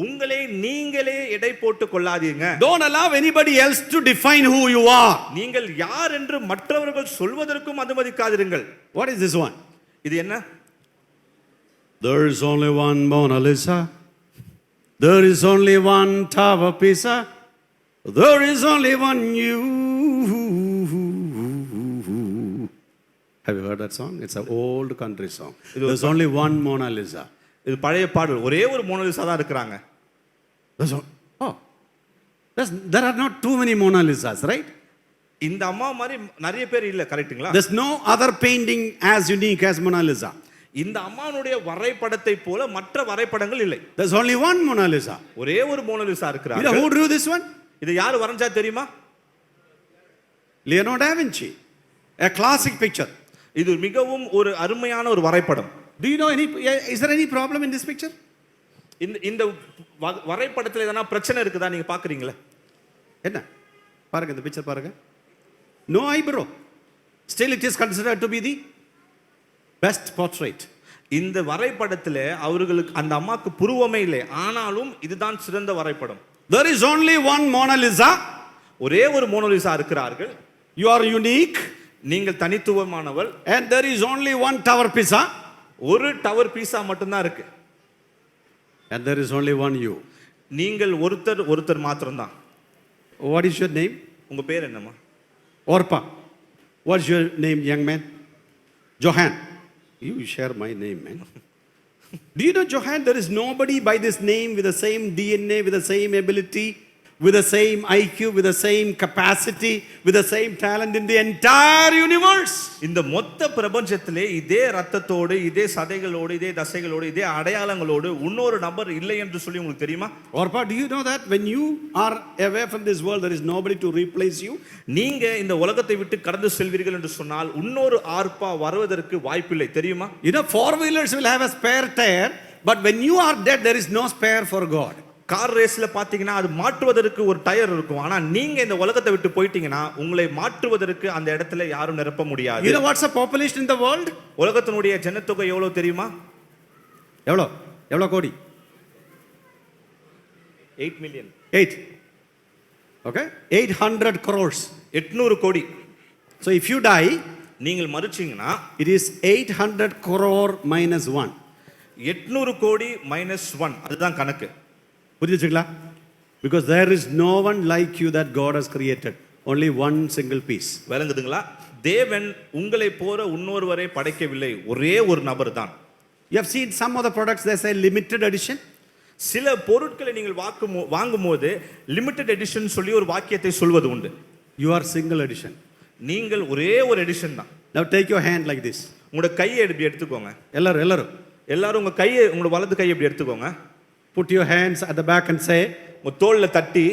உங்களை நீங்களே எடை போட்டுக் கொள்ளாதீங்க. Don't allow anybody else to define who you are. நீங்கள் யார் என்று மற்றவர்கள் சொல்வதற்கும் அனுமதிக்காதீர்கள். What is this one? இது என்ன? There is only one Mona Lisa. There is only one Tower Pisa. There is only one you. Have you heard that song? It's an old country song. There's only one Mona Lisa. இது பழைய பாடல். ஒரே ஒரு Mona Lisa தான் இருக்கிறாங்க. There are not too many Mona Lisas, right? இந்த அம்மா மாதிரி நிறைய பேர் இல்ல, கரெக்ட்டுங்களா? There's no other painting as unique as Mona Lisa. இந்த அம்மானுடைய வரைபடத்தை போல மற்ற வரைபடங்கள் இல்லை. There's only one Mona Lisa. ஒரே ஒரு மோனாலிசா இருக்கிறாங்க. You know who drew this one? இது யார் வரைஞ்சா தெரியுமா? Leonardo da Vinci. A classic picture. இது மிகவும் ஒரு அருமையான ஒரு வரைபடம். Do you know is there any problem in this picture? இந்த வரைபடத்துல எதனா பிரச்சனை இருக்குதா நீங்க பாக்குறீங்களா? என்ன பாருங்க, இந்த பிக்சர் பாருங்க. No eyebrow. Still it is considered to be the Best portrait. இந்த வரைபடத்திலே அவர்களுக்கு அந்த அம்மாக்கு புருவமே இல்லை, ஆனாலும் இதுதான் சிறந்த வரைபடம். There is only one Mona Lisa. ஒரே ஒரு மோனோலிசா இருக்கிறார்கள். You are unique. நீங்கள் தனித்துவமானவள். And there is only one Tower Pisa. ஒரு டவர் பீஸா மட்டும்தான் இருக்கு. And there is only one you. நீங்கள் ஒருத்தர் மாத்திரம்தான். What is your name? உங்க பேர் என்னம்மா? Orpa. What's your name, young man? Johan. You share my name, man. Do you know, Johan, there is nobody by this name with the same DNA, with the same ability, with the same IQ, with the same capacity, with the same talent in the entire universe. இந்த மொத்த பிரபஞ்சத்திலே இதே ரத்தத்தோடு, இதே சதைகளோடு, இதே தசைகளோடு, இதே அடையாளங்களோடு இன்னொரு நபர் இல்லை என்று சொல்லி உங்களுக்கு தெரியுமா? Orpa, do you know that when you are away from this world, there is nobody to replace you? நீங்க இந்த உலகத்தை விட்டு கடந்து செல்வீர்கள் என்று சொன்னால் இன்னொரு ஆர்ப்பா வருவதற்கு வாய்ப்பில்லை, தெரியுமா? You know, four-wheelers will have a spare tire, but when you are dead, there is no spare for God. Car ரேஸ்ல பாத்தீங்கன்னா அது மாற்றுவதற்கு ஒரு டயர் இருக்கும், ஆனா நீங்க இந்த உலகத்தை விட்டு போயிட்டீங்கன்னா உங்களை மாற்றுவதற்கு அந்த இடத்துல யாரும் நிரப்ப முடியாது. You know what's the population in the world? உலகத்தினுடைய ஜனத்தொகை எவ்வளவு தெரியுமா? எவ்வளவு கோடி? 8 million. 8. Okay? 800 crores. 800 கோடி. So if you die, நீங்கள் மரிச்சீங்கன்னா it is 800 crore minus 1. 800 கோடி -1, அதுதான் கணக்கு. புரிஞ்சுங்களா? Because there is no one like you that God has created. Only one single piece. விளங்குதுங்களா? தேவன் உங்களை போற இன்னொருவரை படைக்கவில்லை, ஒரே ஒரு நபர் தான். You have seen some of the products, they say limited edition. சில பொருட்களை நீங்கள் வாங்கும்போது லிமிட்டெட் எடிஷன் சொல்லி ஒரு வாக்கியத்தை சொல்வது உண்டு. You are single edition. நீங்கள் ஒரே ஒரு எடிஷன் தான். Now take your hand like this. உங்களோட கையை இப்படி எடுத்துக்கோங்க. எல்லாரும் உங்க கையை, உங்களோட வலது கையை இப்படி எடுத்துக்கோங்க. Put your hands at the back and say, உங்க தோள்ல தட்டி,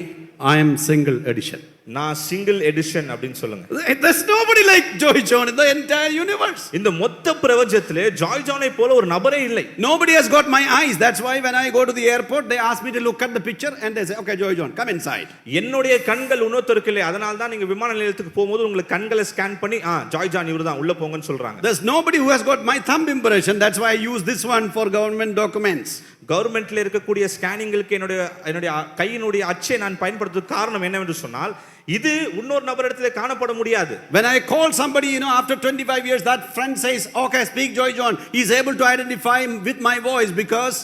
I am single edition. நான் சிங்கிள் எடிஷன் அப்படின்னு சொல்லுங்க. There's nobody like Joy John in the entire universe. இந்த மொத்த பிரபஞ்சத்திலே ஜாய் ஜானை போல ஒரு நபரே இல்லை. Nobody has got my eyes. That's why when I go to the airport, they ask me to look at the picture and they say, okay, Joy John, come inside. என்னுடைய கண்கள் இன்னொருத்தருக்கு இல்லை, அதனால தான் நீங்க விமான நிலையத்துக்கு போகும்போது உங்களுக்கு கண்களை ஸ்கேன் பண்ணி ஜாய் ஜான் இவர்தான் உள்ள போங்கன்னு சொல்றாங்க. There's nobody who has got my thumb impression. That's why I use this one for government documents. கவர்மெண்ட்ல இருக்கக்கூடிய ஸ்கேனிங்களுக்கு என்னுடைய கையினுடைய அச்சை நான் பயன்படுத்துவதற்கு காரணம் என்னவென்று சொன்னால் இது இன்னொரு நபரிடத்திலே காணப்பட முடியாது. When I call somebody, after 25 years, that friend says, okay, speak Joy John. He's able to identify with my voice because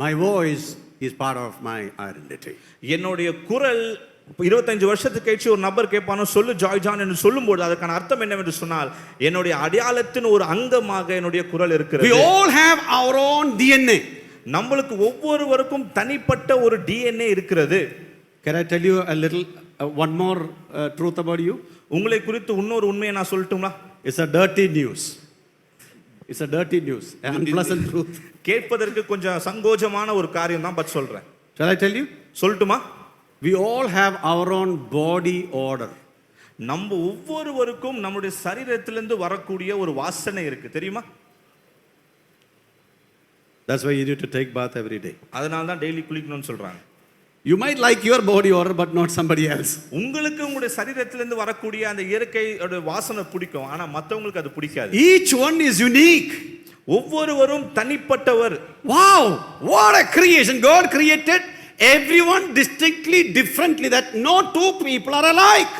my voice is part of my identity. என்னுடைய குரல் 25 வருஷத்துக்கு கழிச்சு ஒரு நபர் கேட்பானோ சொல்லு ஜாய் ஜான் என்று சொல்லும்போது அதற்கான அர்த்தம் என்னவென்று சொன்னால் என்னுடைய அடையாளத்தின் ஒரு அங்கமாக என்னுடைய குரல் இருக்கிறது. We all have our own DNA. நம்மளுக்கு ஒவ்வொருவருக்கும் தனிப்பட்ட ஒரு DNA இருக்கிறது. Can I tell you a little one more truth about you? உங்களை குறித்து இன்னொரு உண்மையை நான் சொல்லட்டுமா? It's a dirty news. It's a dirty news. An unpleasant truth. கேட்பதற்கு கொஞ்சம் சங்கோஜமான ஒரு காரியம் தான், பட் சொல்றேன். Shall I tell you? சொல்லட்டுமா? We all have our own body odor. நம்ம ஒவ்வொருவருக்கும் நம்முடைய சரீரத்திலிருந்து வரக்கூடிய ஒரு வாசனை இருக்கு, தெரியுமா? That's why you need to take bath every day. அதனால தான் டெய்லி குளிக்கணும்னு சொல்றாங்க. You might like your body odor but not somebody else. உங்களுக்கு உங்களுடைய சரீரத்திலிருந்து வரக்கூடிய அந்த இயற்கையோட வாசனை பிடிக்கும், ஆனா மத்தவங்களுக்கு அது பிடிக்காது. Each one is unique. ஒவ்வொருவரும் தனிப்பட்டவர். Wow, what a creation. God created everyone distinctly differently, that no two people are alike.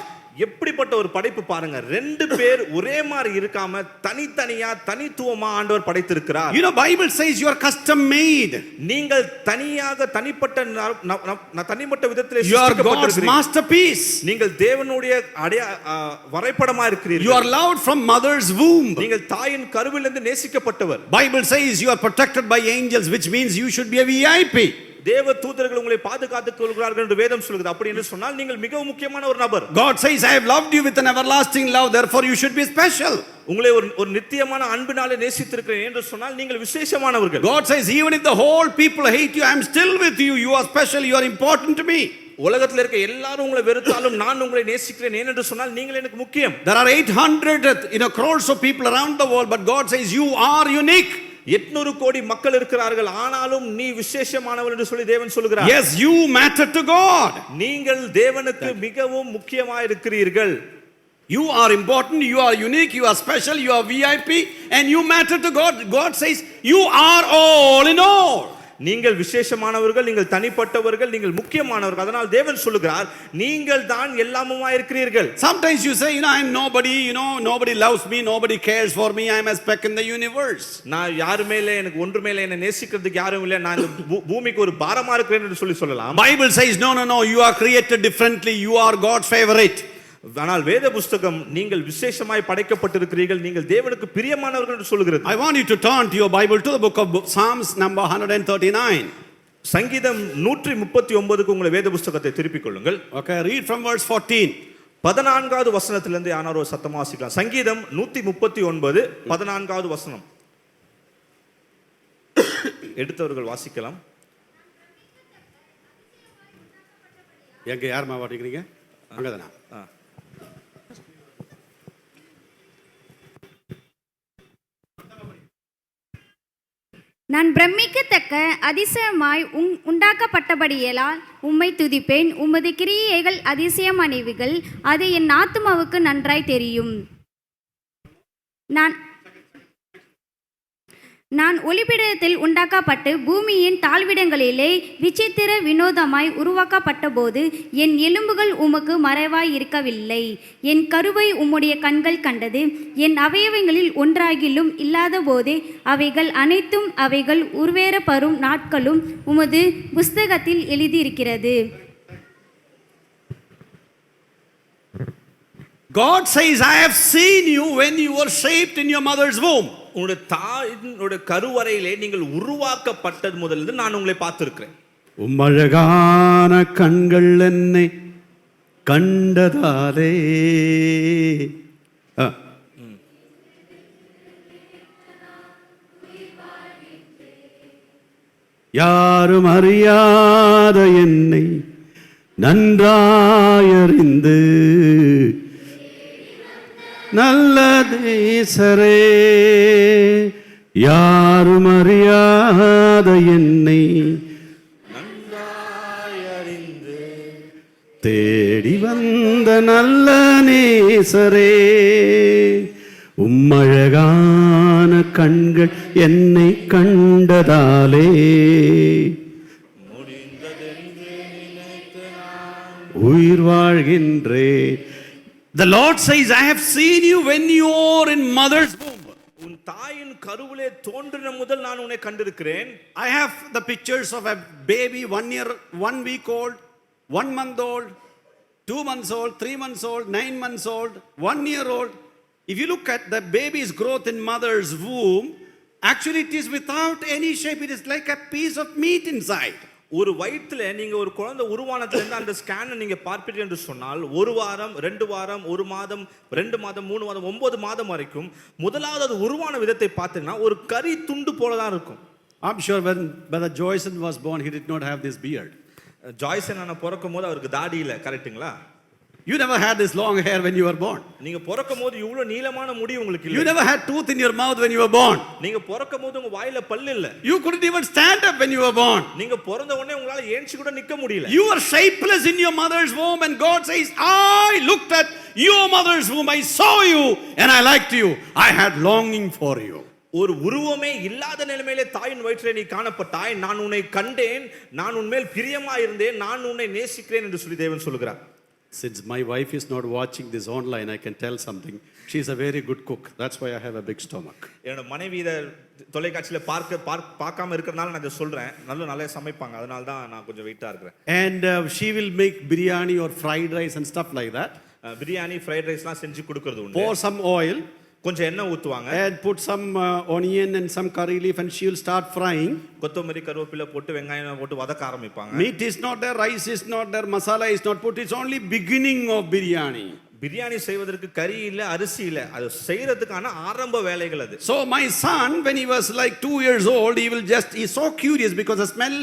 எப்படிப்பட்ட ஒரு படைப்பு பாருங்க, ரெண்டு பேர் ஒரே மாதிரி இருக்காம தனித்தனியா தனித்துவமா ஆண்டவர் படைத்திருக்கிறார். You know, Bible says you are custom made. நீங்கள் தனியாக தனிப்பட்ட விதத்திலே You are God's masterpiece. நீங்கள் தேவனுடைய வரைபடமா இருக்கிறீர்கள். You are loved from mother's womb. நீங்கள் தாயின் கருவிலிருந்து நேசிக்கப்பட்டவர். Bible says you are protected by angels, which means you should be a VIP. தேவ தூதர்கள் உங்களை பாதுகாத்துக் கொள்கிறார்கள் என்று வேதம் சொல்கிறது. அப்படி என்று சொன்னால் நீங்கள் மிகவும் முக்கியமான ஒரு நபர். God says I have loved you with an everlasting love, therefore you should be special. உங்களை ஒரு நித்தியமான அன்பினாலே நேசித்திருக்கிறேன் என்று சொன்னால் நீங்கள் விசேஷமானவர்கள். God says even if the whole people hate you, I am still with you. You are special, you are important to me. உலகத்தில் இருக்க எல்லாரும் உங்களை வெறுத்தாலும் நான் உங்களை நேசிக்கிறேன் என்று சொன்னால் நீங்கள் எனக்கு முக்கியம். There are 800 crores of people around the world, but God says you are unique. 800 கோடி மக்கள் இருக்கிறார்கள், ஆனாலும் நீ விசேஷமானவர் என்று சொல்லி தேவன் சொல்கிறார். Yes, you matter to God. நீங்கள் தேவனுக்கு மிகவும் முக்கியமாக இருக்கிறீர்கள். You are important, you are unique, you are special, you are VIP, and you matter to God. God says, you are all in all. நீங்கள் விசேஷமானவர்கள், நீங்கள் தனிப்பட்டவர்கள், நீங்கள் முக்கியமானவர்கள். அதனால் தேவன் சொல்லுகிறார், நீங்கள் தான் எல்லாமுமாய் இருக்கிறீர்கள். Sometimes you say, I am nobody, nobody loves me, nobody cares for me, I am a speck in the universe. நான் யாருமே இல்ல, எனக்கு ஒன்றுமே இல்ல, என்ன நேசிக்கிறதுக்கு யாரும் இல்ல, நான் இந்த பூமிக்கு ஒரு பாரமா இருக்கிறேன் என்று சொல்லலாம். Bible says, no, you are created differently, you are God's favorite. ஆனால் வேத புத்தகம் நீங்கள் விசேஷமாய் படைக்கப்பட்டிருக்கிறீர்கள், நீங்கள் தேவனுக்கு பிரியமானவர்கள் என்று சொல்கிறது. I want you to turn to your Bible to the book of Psalms number 139. சங்கீதம் 139க்கு உங்கள் வேத புத்தகத்தை திருப்பிக் கொள்ளுங்கள். Okay, read from verse 14. 14வது வசனத்திலிருந்து யாராவது ஒரு சத்தமா வாசிக்கலாம். சங்கீதம் 139 14வது வசனம். எடுத்தவர்கள் வாசிக்கலாம். எங்க யாருமா வாசிக்கிறீங்க? அங்கதானா? நான் பிரமிக்கத்தக்க அதிசயமாய் உண்டாக்கப்பட்டபடியால் உம்மை துதிப்பேன். உமது கிரியைகள் அதிசயமானவைகள், அது என் ஆத்துமாவுக்கு நன்றாய் தெரியும். நான் ஒளிபிடத்தில் உண்டாக்கப்பட்டு பூமியின் தாழ்விடங்களிலே விசித்திர வினோதமாய் உருவாக்கப்பட்ட போது என் எலும்புகள் உமக்கு மறைவாய் இருக்கவில்லை. என் கருவை உம்முடைய கண்கள் கண்டது. என் அவயவங்களில் ஒன்றாகிலும் இல்லாத போதே அவைகள் அனைத்தும் அவைகள் உருவேறப்படும் நாட்களும் உமது புஸ்தகத்தில் எழுதியிருக்கிறது. God says, I have seen you when you were shaped in your mother's womb. உங்களுடைய தாயினுடைய கருவறையிலே நீங்கள் உருவாக்கப்பட்டது முதலிருந்து நான் உங்களை பார்த்திருக்கிறேன். உம்மழகான கண்கள் என்னை கண்டதாலே யாரும் அறியாத என்னை நன்றாயறிந்து நல்ல தேசரே, யாரும் அறியாத என்னை நன்றாயறிந்து தேடி வந்த நல்ல நேசரே, உம்மழகான கண்கள் என்னை கண்டதாலே உயிர் வாழ்கின்றேன். The Lord says, I have seen you when you are in mother's womb. உன் தாயின் கருவிலே தோன்றின முதல் நான் உன்னை கண்டிருக்கிறேன். I have the pictures of a baby 1 year, 1 week old, 1 month old, 2 months old, 3 months old, 9 months old, 1 year old. If you look at the baby's growth in mother's womb, actually it is without any shape. It is like a piece of meat inside. ஒரு வயிற்றுல நீங்க ஒரு குழந்தை உருவானதுல இருந்து அந்த ஸ்கேனை நீங்க பார்ப்பீர்கள் என்று சொன்னால் 1 வாரம் 2 வாரம் 1 மாதம் 2 மாதம் 3 மாதம் 9 மாதம் வரைக்கும் முதலாவது அது உருவான விதத்தை பார்த்தீங்கன்னா ஒரு கறி துண்டு போல தான் இருக்கும். I'm sure when Brother Joyson was born, he did not have this beard. Joyson அண்ணா பிறக்கும் போது அவருக்கு தாடி இல்ல, கரெக்ட்டுங்களா? You never had this long hair when you were born. நீங்க பிறக்கும் போது இவ்வளவு நீளமான முடி உங்களுக்கு இல்ல. You never had tooth in your mouth when you were born. நீங்க பிறக்கும் போது உங்க வாயில பல்லு இல்ல. You couldn't even stand up when you were born. நீங்க பிறந்த உடனே உங்களால ஏஞ்சி கூட நிக்க முடியல. You were shapeless in your mother's womb, and God says, I looked at your mother's womb, I saw you and I liked you. I had longing for you. ஒரு உருவமே இல்லாத நிலைமையிலே தாயின் வயிற்றிலே நீ காணப்பட்டாய், நான் உன்னை கண்டேன், நான் உன்மேல் பிரியமா இருந்தேன், நான் உன்னை நேசிக்கிறேன் என்று சொல்லி தேவன் சொல்கிறார். Since my wife is not watching this online, I can tell something. She is a very good cook. That's why I have a big stomach. என்னோட மனைவி இத தொலைக்காட்சியில பார்க்காம இருக்கறனால நான் இத சொல்றேன். நல்லா சமைப்பாங்க. அதனால தான் நான் கொஞ்சம் வெயிட்டா இருக்கிறேன். And she will make biryani or fried rice and stuff like that. Biryani fried ரைஸ்லாம் செஞ்சு கொடுக்கிறது உண்டு. Pour some oil. கொஞ்சம் எண்ணெய் ஊத்துவாங்க. And put some onion and some curry leaf and she will start frying. கொத்தமல்லி கருவேப்பிலை போட்டு வெங்காயம் போட்டு வதக்க ஆரம்பிப்பாங்க. Meat is not there, rice is not there, masala is not put. It's only beginning of biryani. Biryani செய்வதற்கு கறி இல்ல, அரிசி இல்ல, அது செய்யறதுக்கான ஆரம்ப வேலைகள் அது. So my son, when he was like 2 years old, he's so curious because the smell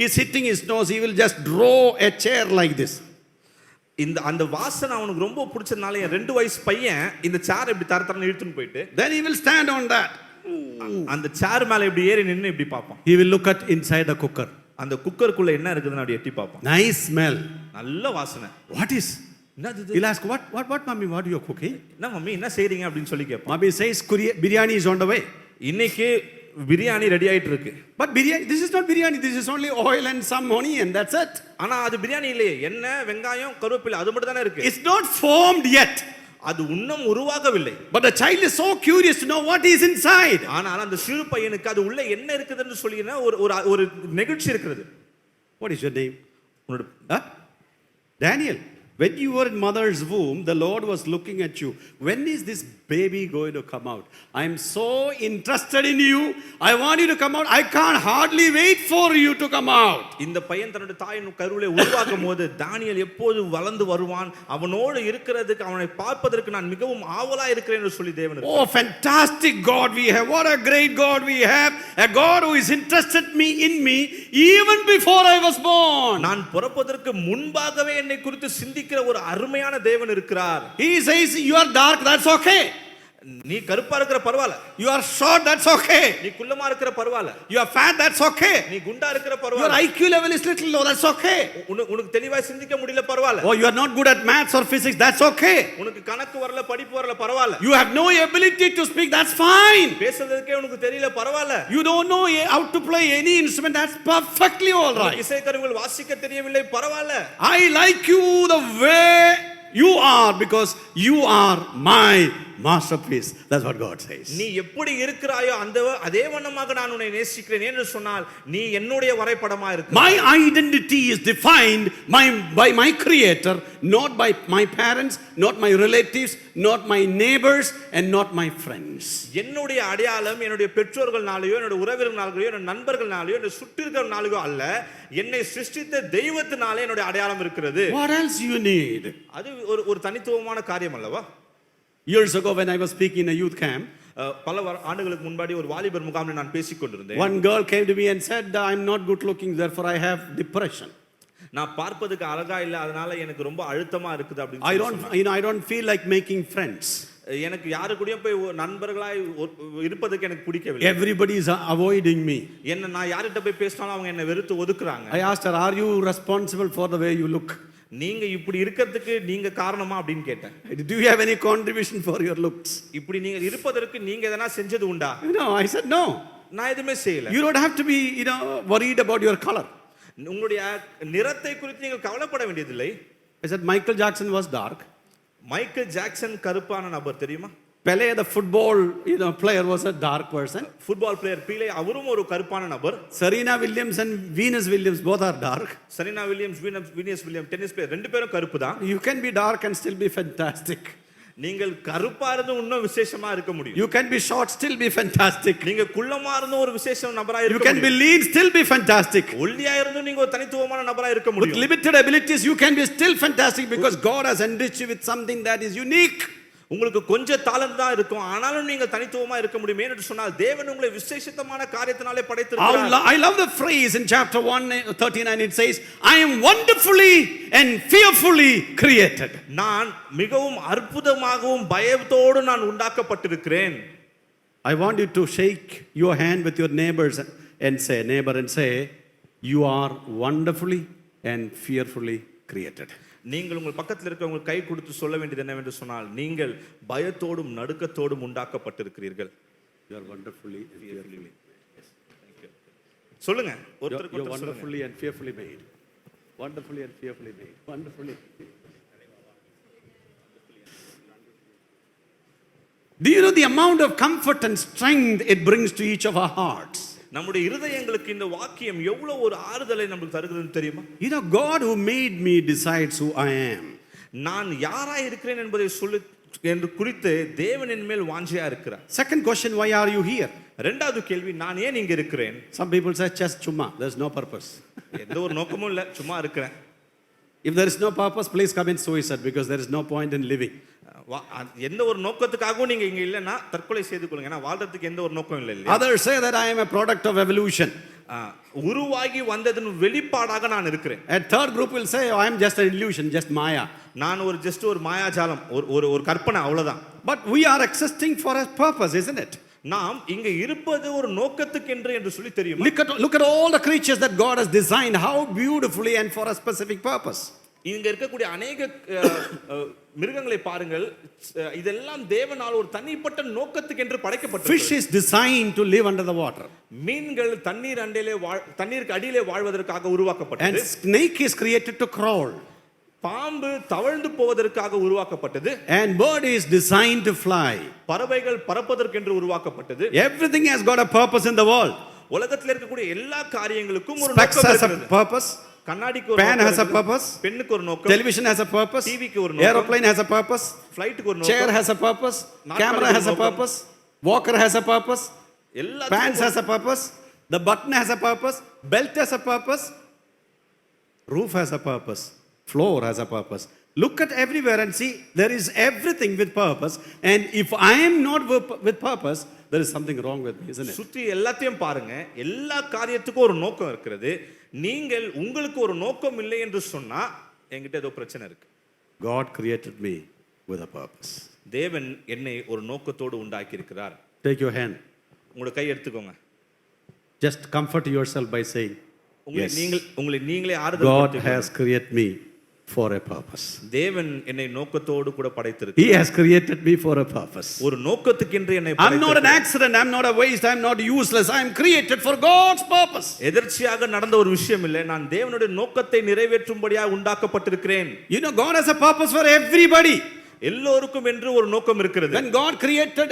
is hitting his nose. He will just draw a chair like this. அந்த வாசனை அவனுக்கு ரொம்ப பிடிச்சதுனால 2 வயசு பையன் இந்த சேர் இப்படி தரத்தரன்னு இழுத்துன்னு போயிட்டு then he will stand on that. அந்த சேர் மேல இப்படி ஏறி நின்னு இப்படி பாப்பான். He will look at inside the cooker. அந்த குக்கருக்குள்ள என்ன இருக்குதுன்னு அப்படி எட்டி பாப்பான். Nice smell. நல்ல வாசனை. What is? என்னது இது? He'll ask, what, mommy, what are you cooking? என்ன மம்மி என்ன செய்றீங்க அப்படின்னு சொல்லி கேட்பான். Mommy says, biryani is on the way. இன்னைக்கு பிரியாணி ரெடி ஆயிட்டு இருக்கு. But biryani, this is not biryani, this is only oil and some onion, that's it. ஆனா அது பிரியாணி இல்லையே, எண்ணெய், வெங்காயம், கருவேப்பிலை அது மட்டும் தானே இருக்கு. It's not formed yet. அது இன்னும் உருவாகவில்லை. But the child is so curious to know what is inside. ஆனால் அந்த சிறு பையனுக்கு அது உள்ள என்ன இருக்குதுன்னு சொல்லினா ஒரு நெகிழ்ச்சி இருக்குது. What is your name? Daniel. When you were in mother's womb, the Lord was looking at you. When is this baby going to come out? I am so interested in you. I want you to come out. I can't hardly wait for you to come out. இந்த பையன் தன்னுடைய தாயின் கருவிலே உருவாக்கும்போது தானியேல் எப்போது வளர்ந்து வருவான், அவனோடு இருக்கிறதுக்கு, அவனை பார்ப்பதற்கு நான் மிகவும் ஆவலா இருக்கிறேன் என்று சொல்லி தேவன். Oh, fantastic God we have. What a great God we have. A God who is interested in me even before I was born. நான் பிறப்பதற்கு முன்பாகவே என்னை குறித்து சிந்திக்கிற ஒரு அருமையான தேவன் இருக்கிறார். He says you are dark, that's okay. நீ கருப்பா இருக்கிற பரவாயில்ல. You are short, that's okay. நீ குள்ளமா இருக்கிற பரவாயில்ல. You are fat, that's okay. நீ குண்டா இருக்கிற Your பரவாயில்ல. IQ level is little low, that's okay. உனக்கு தெளிவா சிந்திக்க முடியல பரவாயில்ல. Oh, you are not good at maths or physics, that's okay. உனக்கு கணக்கு வரல, படிப்பு வரல பரவாயில்ல. You have no ability to speak, that's fine. பேசுறதுக்கே உனக்கு தெரியல பரவாயில்ல. You don't know how to play any instrument, that's perfectly all right. இசை கருவிகள் வாசிக்க தெரியவில்லை பரவாயில்ல. I like you the way you are because you are my masterpiece. That's what God says. நீ எப்படி இருக்கிறாயோ அதே வண்ணமாக நான் உன்னை நேசிக்கிறேன் என்று சொன்னால் நீ என்னுடைய வரைபடமா இருக்கிறாய். My identity is defined by my creator, not by my parents, not my relatives, not my neighbors and not my friends. என்னுடைய அடையாளம் என்னுடைய பெற்றோர்கள்னாலயோ என்னுடைய உறவினர்கள்னாலயோ என்னுடைய நண்பர்கள்னாலயோ என்னுடைய சுற்றி இருக்கிறவர்களாலயோ அல்ல, என்னை சிருஷ்டித்த தெய்வத்தினாலே என்னுடைய அடையாளம் இருக்கிறது. What else you need? அது ஒரு தனித்துவமான காரியம் அல்லவா? Years ago when I was speaking in a youth camp, பல ஆண்டுகளுக்கு முன்னாடி ஒரு வாலிபர் முகாமில் நான் பேசிக் கொண்டிருந்தேன். one girl came to me and said, I'm not good looking, therefore I have depression. நான் பார்ப்பதுக்கு அழகா இல்ல, அதனால எனக்கு ரொம்ப அழுத்தமா இருக்குது அப்படின்னு. I don't feel like making friends. எனக்கு யாரு கூடயும் போய் நண்பர்களாய் இருப்பதுக்கு எனக்கு பிடிக்கவில்லை. Everybody is avoiding me. என்ன நான் யார்கிட்ட போய் பேசினாலும் அவங்க என்ன வெறுத்து ஒதுக்குறாங்க. I asked her, are you responsible for the way you look? நீங்க இப்படி இருக்கிறதுக்கு நீங்க காரணமா அப்படின்னு கேட்டேன். Do you have any contribution for your looks? இப்படி நீங்க இருப்பதற்கு நீங்க எதனா செஞ்சது உண்டா? No, I said no. நான் எதுமே செய்யல. You don't have to be, worried about your color. உங்களுடைய நிறத்தை குறித்து நீங்கள் கவலைப்பட வேண்டியதில்லை. I said Michael Jackson was dark. Michael Jackson கருப்பான நபர் தெரியுமா? Pele, the football player, was a dark person. Football player Pelé அவரும் ஒரு கருப்பான நபர். Serena Williams and Venus Williams both are dark. Serena Williams Venus William tennis player ரெண்டு பேரும் கருப்பு தான். You can be dark and still be fantastic. நீங்கள் கருப்பா இருந்து இன்னும் விசேஷமா இருக்க முடியும். You can be short, still be fantastic. நீங்க குள்ளமா இருந்து ஒரு விசேஷ நபரா இருக்க முடியும். You can be lean, still be fantastic. ஒல்லியா இருந்து நீங்க ஒரு தனித்துவமான நபரா இருக்க முடியும். With limited abilities you can be still fantastic because God has enriched you with something that is unique. உங்களுக்கு கொஞ்சம் டாலன்ட் தான் இருக்கும், ஆனாலும் நீங்க தனித்துவமா இருக்க முடியும். என்று சொன்னால் தேவன் உங்களை விசேஷமான காரியத்தினாலே படைத்திருக்கிறார். I love the phrase in chapter 1:39 it says, I am wonderfully and fearfully created. நான் மிகவும் அற்புதமாகவும் பயத்தோடு நான் உண்டாக்கப்பட்டிருக்கிறேன். I want you to shake your hand with your neighbor and say you are wonderfully and fearfully created. நீங்கள் உங்கள் பக்கத்தில் இருக்கவங்க கை கொடுத்து சொல்ல வேண்டியது என்னவென்று சொன்னால் நீங்கள் பயத்தோடும் நடுக்கத்தோடும் உண்டாக்கப்பட்டிருக்கிறீர்கள். You are wonderfully and fearfully made. சொல்லுங்க. ஒருத்தருக்கு ஒருத்தர் wonderfully and fearfully made. Wonderfully and fearfully made. Wonderfully. Do you know the amount of comfort and strength it brings to each of our hearts? நம்முடைய இருதயங்களுக்கு இந்த வாக்கியம் எவ்வளவு ஒரு ஆறுதலை நமக்கு தருகிறது தெரியுமா? God who made me decides who I am. நான் யாராய் இருக்கிறேன் என்பதை சொல்லு என்று குறித்து தேவன் என் மேல் வாஞ்சையா இருக்கிறார். Second question, why are you here? இரண்டாவது கேள்வி, நான் ஏன் இங்க இருக்கிறேன்? Some people say just chumma, there's no purpose. எந்த ஒரு நோக்கமும் இல்ல, சும்மா இருக்கிறேன். If there is no purpose, please commit suicide because there is no point in living. எந்த ஒரு நோக்கத்துக்காகவும் நீங்க இங்க இல்லனா தற்கொலை செய்து கொள்ளுங்க. ஏனா வாழ்றதுக்கு எந்த ஒரு நோக்கம் இல்ல இல்லையா? Others say that I am a product of evolution. உருவாகி வந்ததின் வெளிப்பாடாக நான் இருக்கிறேன். A third group will say I am just an illusion, just maya. நான் ஒரு மாயாஜாலம், ஒரு கற்பனை அவ்வளவுதான். But we are existing for a purpose, isn't it? நாம் இங்க இருப்பது ஒரு நோக்கத்துக்கென்று என்று சொல்லி தெரியுமா? Look at all the creatures that God has designed, how beautifully and for a specific purpose. இங்க இருக்கக்கூடிய அநேக மிருகங்களை பாருங்கள், இதெல்லாம் தேவனால் ஒரு தனிப்பட்ட நோக்கத்துக்கு என்று படைக்கப்பட்டது. Fish is designed to live under the water. மீன்கள் தண்ணீருக்கு அடியிலே வாழ்வதற்காக உருவாக்கப்பட்டது. And snake is created to crawl. பாம்பு தவழ்ந்து போவதற்காக உருவாக்கப்பட்டது. And bird is designed to fly. பறவைகள் பறப்பதற்கென்று உருவாக்கப்பட்டது. Everything has got a purpose in the world. உலகத்தில் இருக்கக்கூடிய எல்லா காரியங்களுக்கும் ஒரு Specs நோக்கம் has a இருக்கிறது. purpose. கண்ணாடிக்கு ஒரு Pan நோக்கம் has a இருக்குது. purpose. பெண்ணுக்கு ஒரு நோக்கம். Television has a purpose. டிவிக்கு ஒரு நோக்கம். Aeroplane has a purpose. ஃளைட்டுக்கு ஒரு நோக்கம். Chair has a purpose. நாற்காலிக்கு Camera has a நோக்கம். purpose. Walker has a purpose. எல்லாத்துக்கும் Pants has a purpose. The button has a purpose. Belt has a purpose. Roof has a purpose. Floor has a purpose. Look at everywhere and see there is everything with purpose. And if I am not with purpose, there is something wrong with me, isn't it? சுத்தி எல்லாத்தையும் பாருங்க, எல்லா காரியத்துக்கும் ஒரு நோக்கம் இருக்கிறது. நீங்கள் உங்களுக்கு ஒரு நோக்கம் இல்லை என்று சொன்னா என்கிட்ட ஏதோ பிரச்சனை இருக்கு. God created me with a purpose. தேவன் என்னை ஒரு நோக்கத்தோடு உண்டாக்கி இருக்கிறார். Take your hand. உங்களோட கை எடுத்துக்கோங்க. Just comfort yourself by saying, yes, உங்களை நீங்களே ஆறுதல் God படுத்திக்கோங்க. has created me for a purpose. தேவன் என்னை நோக்கத்தோடு கூட படைத்திருக்கிறார். He has created me for a purpose. ஒரு நோக்கத்துக்கென்று என்னை I'm not an accident, I'm not a waste, I'm not useless. I'm created for God's purpose. எதர்ச்சியாக நடந்த ஒரு விஷயம் இல்லை, நான் தேவனுடைய நோக்கத்தை நிறைவேற்றும்படியாக உண்டாக்கப்பட்டிருக்கிறேன். You know, God has a purpose for everybody. எல்லோருக்கும் என்று ஒரு நோக்கம் இருக்கிறது. When God created,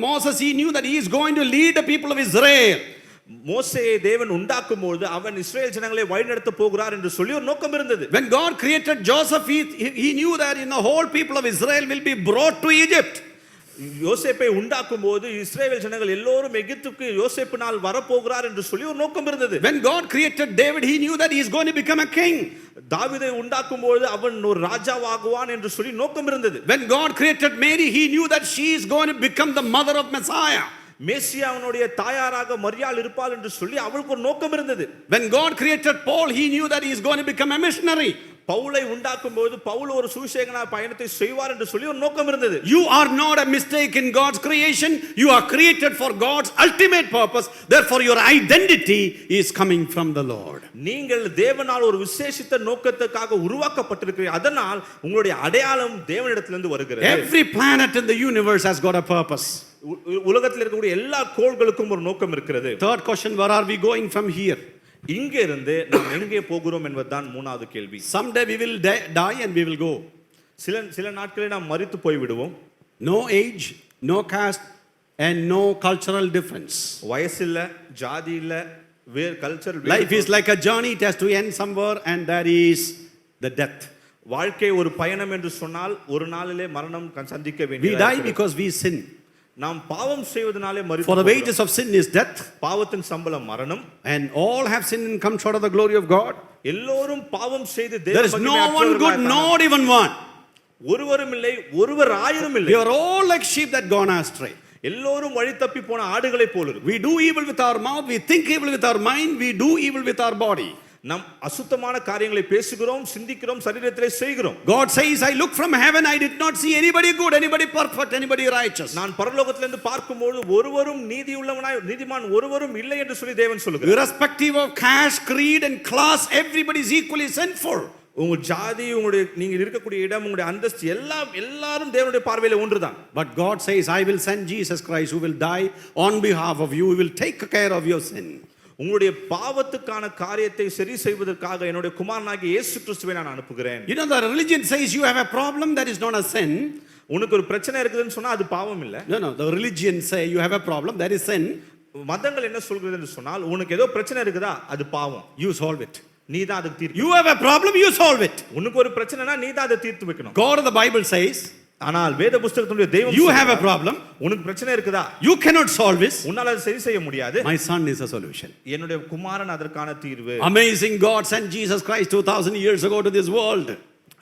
Moses, he knew that he is going to lead the people of Israel. மோசேயை தேவன் உண்டாக்கும்போது அவன் இஸ்ரவேல் ஜனங்களை வழிநடத்த போகிறார் என்று சொல்லி ஒரு நோக்கம் இருந்தது. When God created Joseph, he knew that the whole people of Israel will be brought to Egypt. யோசேப்பை உண்டாக்கும்போது இஸ்ரவேல் ஜனங்கள் எல்லோரும் எகிப்துக்கு யோசேப்பினால் வரப்போகிறார் என்று சொல்லி ஒரு நோக்கம் இருந்தது. When God created David, he knew that he is going to become a king. தாவீதை உண்டாக்கும்போது அவன் ஒரு ராஜாவாகுவான் என்று சொல்லி நோக்கம் இருந்தது. When God created Mary, he knew that she is going to become the mother of Messiah. மேசியாவுடைய தாயாராக மரியாள் இருப்பாள் என்று சொல்லி அவளுக்கு ஒரு நோக்கம் இருந்தது. When God created Paul, he knew that he is going to become a missionary. பவுலை உண்டாக்கும்போது பவுல் ஒரு சுவிசேஷகனா பயணத்தை செய்வார் என்று சொல்லி ஒரு நோக்கம் இருந்தது. You are not a mistake in God's creation. You are created for God's ultimate purpose. Therefore your identity is coming from the Lord. நீங்கள் தேவனால் ஒரு விசேஷித்த நோக்கத்துக்காக உருவாக்கப்பட்டிருக்கிறீர்கள். அதனால் உங்களுடைய அடையாளம் தேவனிடத்திலிருந்து வருகிறது. Every planet in the universe has got a purpose. உலகத்தில் இருக்கக்கூடிய எல்லா கோள்களுக்கும் ஒரு நோக்கம் இருக்கிறது. Third question, where are we going from here? இங்க இருந்து நாம் எங்கே போகிறோம் என்பதுதான் மூணாவது கேள்வி. Someday we will die and we will go. சில நாட்களில் நாம் மரித்து போய் விடுவோம். No age, no caste and no cultural difference. வயசு இல்ல, ஜாதி இல்ல, வேறு culture. Life is like a journey, it has to end somewhere and there is the death. வாழ்க்கை ஒரு பயணம் என்று சொன்னால் ஒரு நாளிலே மரணம் சந்திக்க We வேண்டியது. die because we sin. நாம் பாவம் செய்வதனாலே மரித்து For the போகிறோம். wages of sin is death. பாவத்தின் சம்பளம் மரணம். And all have sinned and come short of the glory of God. எல்லோரும் பாவம் செய்து There is no one good, not even one. ஒருவரும் இல்லை, ஒருவர் ஆயிரம் இல்லை. We are all like sheep that gone astray. எல்லோரும் வழி தப்பி போன ஆடுகளை போல இருக்கு. We do evil with our mouth, we think evil with our mind, we do evil with our body. நாம் அசுத்தமான காரியங்களை பேசுகிறோம், சிந்திக்கிறோம், சரீரத்திலே செய்கிறோம். God says, I look from heaven, I did not see anybody good, anybody perfect, anybody righteous. நான் பரலோகத்திலிருந்து பார்க்கும்போது ஒருவரும் நீதிமான் ஒருவரும் இல்லை என்று சொல்லி தேவன் சொல்லுகிறார். Irrespective of caste, creed and class, everybody is equally sinful. உங்க ஜாதி, உங்களுடைய நீங்க இருக்கக்கூடிய இடம், உங்களுடைய அந்தஸ்து எல்லாரும் தேவனுடைய பார்வையில ஒன்றுதான். But God says, I will send Jesus Christ who will die on behalf of you, who will take care of your sin. உங்களுடைய பாவத்துக்கான காரியத்தை சரி செய்வதற்காக என்னுடைய குமாரனாகிய இயேசு கிறிஸ்துவை நான் அனுப்புகிறேன். You know, the religion says you have a problem, that is not a sin. உனக்கு ஒரு பிரச்சனை இருக்குதுன்னு சொன்னா அது பாவம் இல்ல. No, the religion say you have a problem, that is sin. மதங்கள் என்ன சொல்கிறது என்று சொன்னால் உனக்கு ஏதோ பிரச்சனை இருக்குதா அது பாவம். You solve it. நீ தான் அதுக்கு தீர்ப்பு. You have a problem, you solve it. உனக்கு ஒரு பிரச்சனைனா நீ தான் அதை தீர்த்து வைக்கணும். God of the Bible says, ஆனால் வேத புத்தகத்தினுடைய தெய்வம் you have a problem, உனக்கு பிரச்சனை இருக்குதா, you cannot solve this, உன்னால அதை சரி செய்ய முடியாது, my son is a solution. என்னுடைய குமாரன் அதற்கான தீர்வு. Amazing, God sent Jesus Christ 2000 years ago to this world.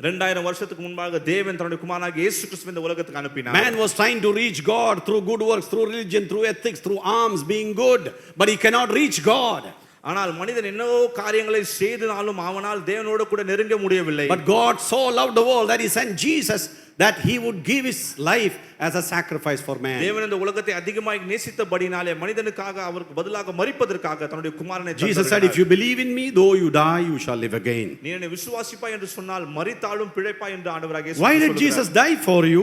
2000 வருஷத்துக்கு முன்பாக தேவன் தன்னுடைய குமாரனாகிய இயேசு கிறிஸ்துவை இந்த உலகத்துக்கு அனுப்பினார். Man was trying to reach God through good works, through religion, through ethics, through alms, being good, but he cannot reach God. ஆனால் மனிதன் என்னவோ காரியங்களை செய்தனாலும் அவனால் தேவனோடு கூட நெருங்க முடியவில்லை. But God so loved the world that he sent Jesus that he would give his life as a sacrifice for man. தேவன் இந்த உலகத்தை அதிகமாய் நேசித்தபடினாலே மனிதனுக்காக அவருக்கு பதிலாக மரிப்பதற்காக தன்னுடைய குமாரனை Jesus said, if you believe in me, though you die, you shall live again. நீ என்னை விசுவாசிப்பாய் என்று சொன்னால் மரித்தாலும் பிழைப்பாய் என்று ஆண்டவராகிய இயேசு Why did Jesus die for you?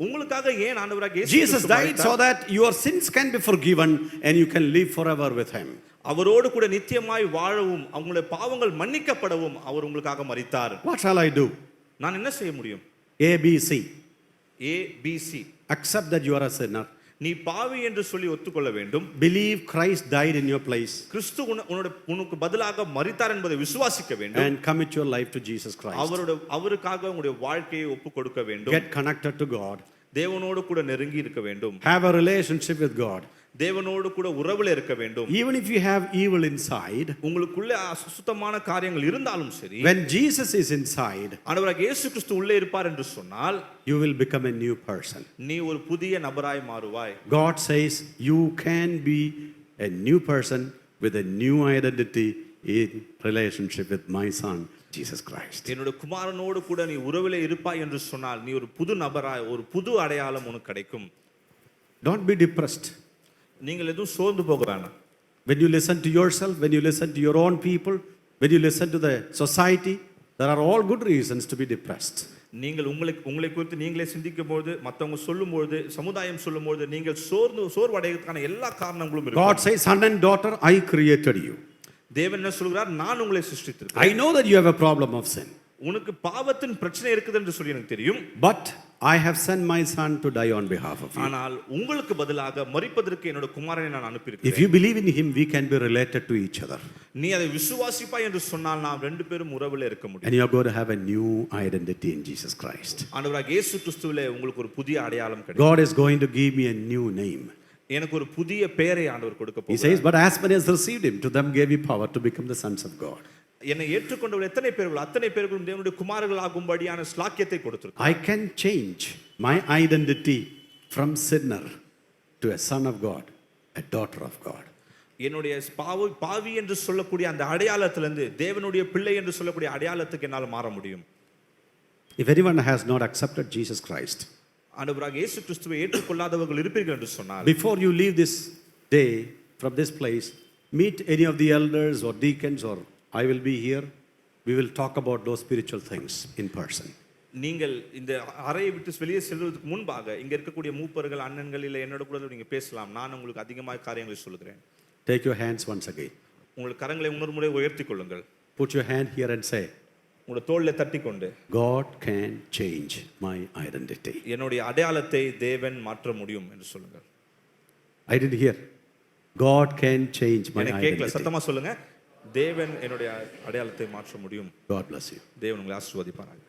உங்களுக்காக ஏன் ஆண்டவராகிய இயேசு Jesus died so that your sins can be forgiven and you can live forever with him. அவரோடு கூட நித்தியமாய் வாழவும் அவங்களுடைய பாவங்கள் மன்னிக்கப்படவும் அவர் உங்களுக்காக மரித்தார். What shall I do? நான் என்ன செய்ய முடியும்? ABC. ABC. Accept that you are a sinner. நீ பாவி என்று சொல்லி ஒத்துக்கொள்ள வேண்டும். Believe Christ died in your place. கிறிஸ்து உனக்கு பதிலாக மரித்தார் என்பதை விசுவாசிக்க வேண்டும். And commit your life to Jesus Christ. அவருக்காக உங்களுடைய வாழ்க்கையை ஒப்புக் கொடுக்க வேண்டும். Get connected to God. தேவனோடு கூட நெருங்கி இருக்க வேண்டும். Have a relationship with God. தேவனோடு கூட உறவுல இருக்க வேண்டும். Even if you have evil inside, உங்களுக்குள்ள அசுத்தமான காரியங்கள் இருந்தாலும் சரி, when Jesus is inside, ஆண்டவராகிய இயேசு கிறிஸ்து உள்ளே இருப்பார் என்று சொன்னால், you will become a new person. நீ ஒரு புதிய நபராய் மாறுவாய். God says you can be a new person with a new identity in relationship with my son Jesus Christ. என்னோட குமாரனோடு கூட நீ உறவிலே இருப்பாய் என்று சொன்னால் நீ ஒரு புது நபராய், ஒரு புது அடையாளம் உனக்கு கிடைக்கும். Don't be depressed. நீங்கள் எதுவும் சோர்ந்து போக வேண்டாம். When you listen to yourself, when you listen to your own people, when you listen to the society, there are all good reasons to be depressed. நீங்கள் உங்களை குறித்து நீங்களே சிந்திக்கும்போது, மற்றவங்க சொல்லும்போது, சமுதாயம் சொல்லும்போது நீங்கள் சோர்வடைவதற்கான எல்லா காரணங்களும் இருக்கு. God says, son and daughter, I created you. தேவன் என்ன சொல்கிறார்? நான் உங்களை சிருஷ்டித்திருக்கிறேன். I know that you have a problem of sin. உனக்கு பாவத்தின் பிரச்சனை இருக்குது என்று சொல்லி எனக்கு தெரியும். But I have sent my son to die on behalf of you. ஆனால் உங்களுக்கு பதிலாக மரிப்பதற்கு என்னோட குமாரனை நான் அனுப்பியிருக்கிறேன். If you believe in him, we can be related to each other. நீ அதை விசுவாசிப்பாய் என்று சொன்னால் நாம் ரெண்டு பேரும் உறவுல இருக்க முடியும். And you are going to have a new identity in Jesus Christ. ஆண்டவராகிய இயேசு கிறிஸ்துவிலே உங்களுக்கு ஒரு புதிய அடையாளம் கிடைக்கும். God is going to give me a new name. எனக்கு ஒரு புதிய பெயரை ஆண்டவர் கொடுக்க போகிறார். He says, but as many as received him, to them gave he power to become the sons of God. என்னை ஏற்றுக்கொண்டவர் எத்தனை பேர்கள் அத்தனை பேர்களும் தேவனுடைய குமாரர்கள் ஆகும்படியான ஸ்லாக்கியத்தை கொடுத்திருக்கிறார். I can change my identity from sinner to a son of God, a daughter of God. என்னுடைய பாவி என்று சொல்லக்கூடிய அந்த அடையாளத்திலிருந்து தேவனுடைய பிள்ளை என்று சொல்லக்கூடிய அடையாளத்துக்கு என்னால் மாற முடியும். If anyone has not accepted Jesus Christ, ஆண்டவராகிய இயேசு கிறிஸ்துவை ஏற்றுக்கொள்ளாதவர்கள் இருப்பீர்கள் என்று சொன்னார். before you leave this day from this place, meet any of the elders or deacons, or I will be here. We will talk about those spiritual things in person. நீங்கள் இந்த அறையை விட்டு வெளியே செல்வதற்கு முன்பாக இங்க இருக்கக்கூடிய மூப்பர்கள் அண்ணன்கள் இல்லை என்னோட கூட நீங்க பேசலாம். நான் உங்களுக்கு அதிகமாக காரியங்களை சொல்லுகிறேன். Take your hands once again. உங்கள் கரங்களை இன்னொரு முறை உயர்த்திக் கொள்ளுங்கள். Put your hand here and say, உங்க தோளிலே தட்டி கொண்டு, God can change my identity. என்னுடைய அடையாளத்தை தேவன் மாற்ற முடியும் என்று சொல்லுங்கள். I didn't hear. God can change my எனக்கு கேட்கல, identity. சத்தமா சொல்லுங்க. தேவன் என்னுடைய அடையாளத்தை மாற்ற முடியும். God bless you. தேவன் உங்களை ஆசீர்வதிப்பாராக.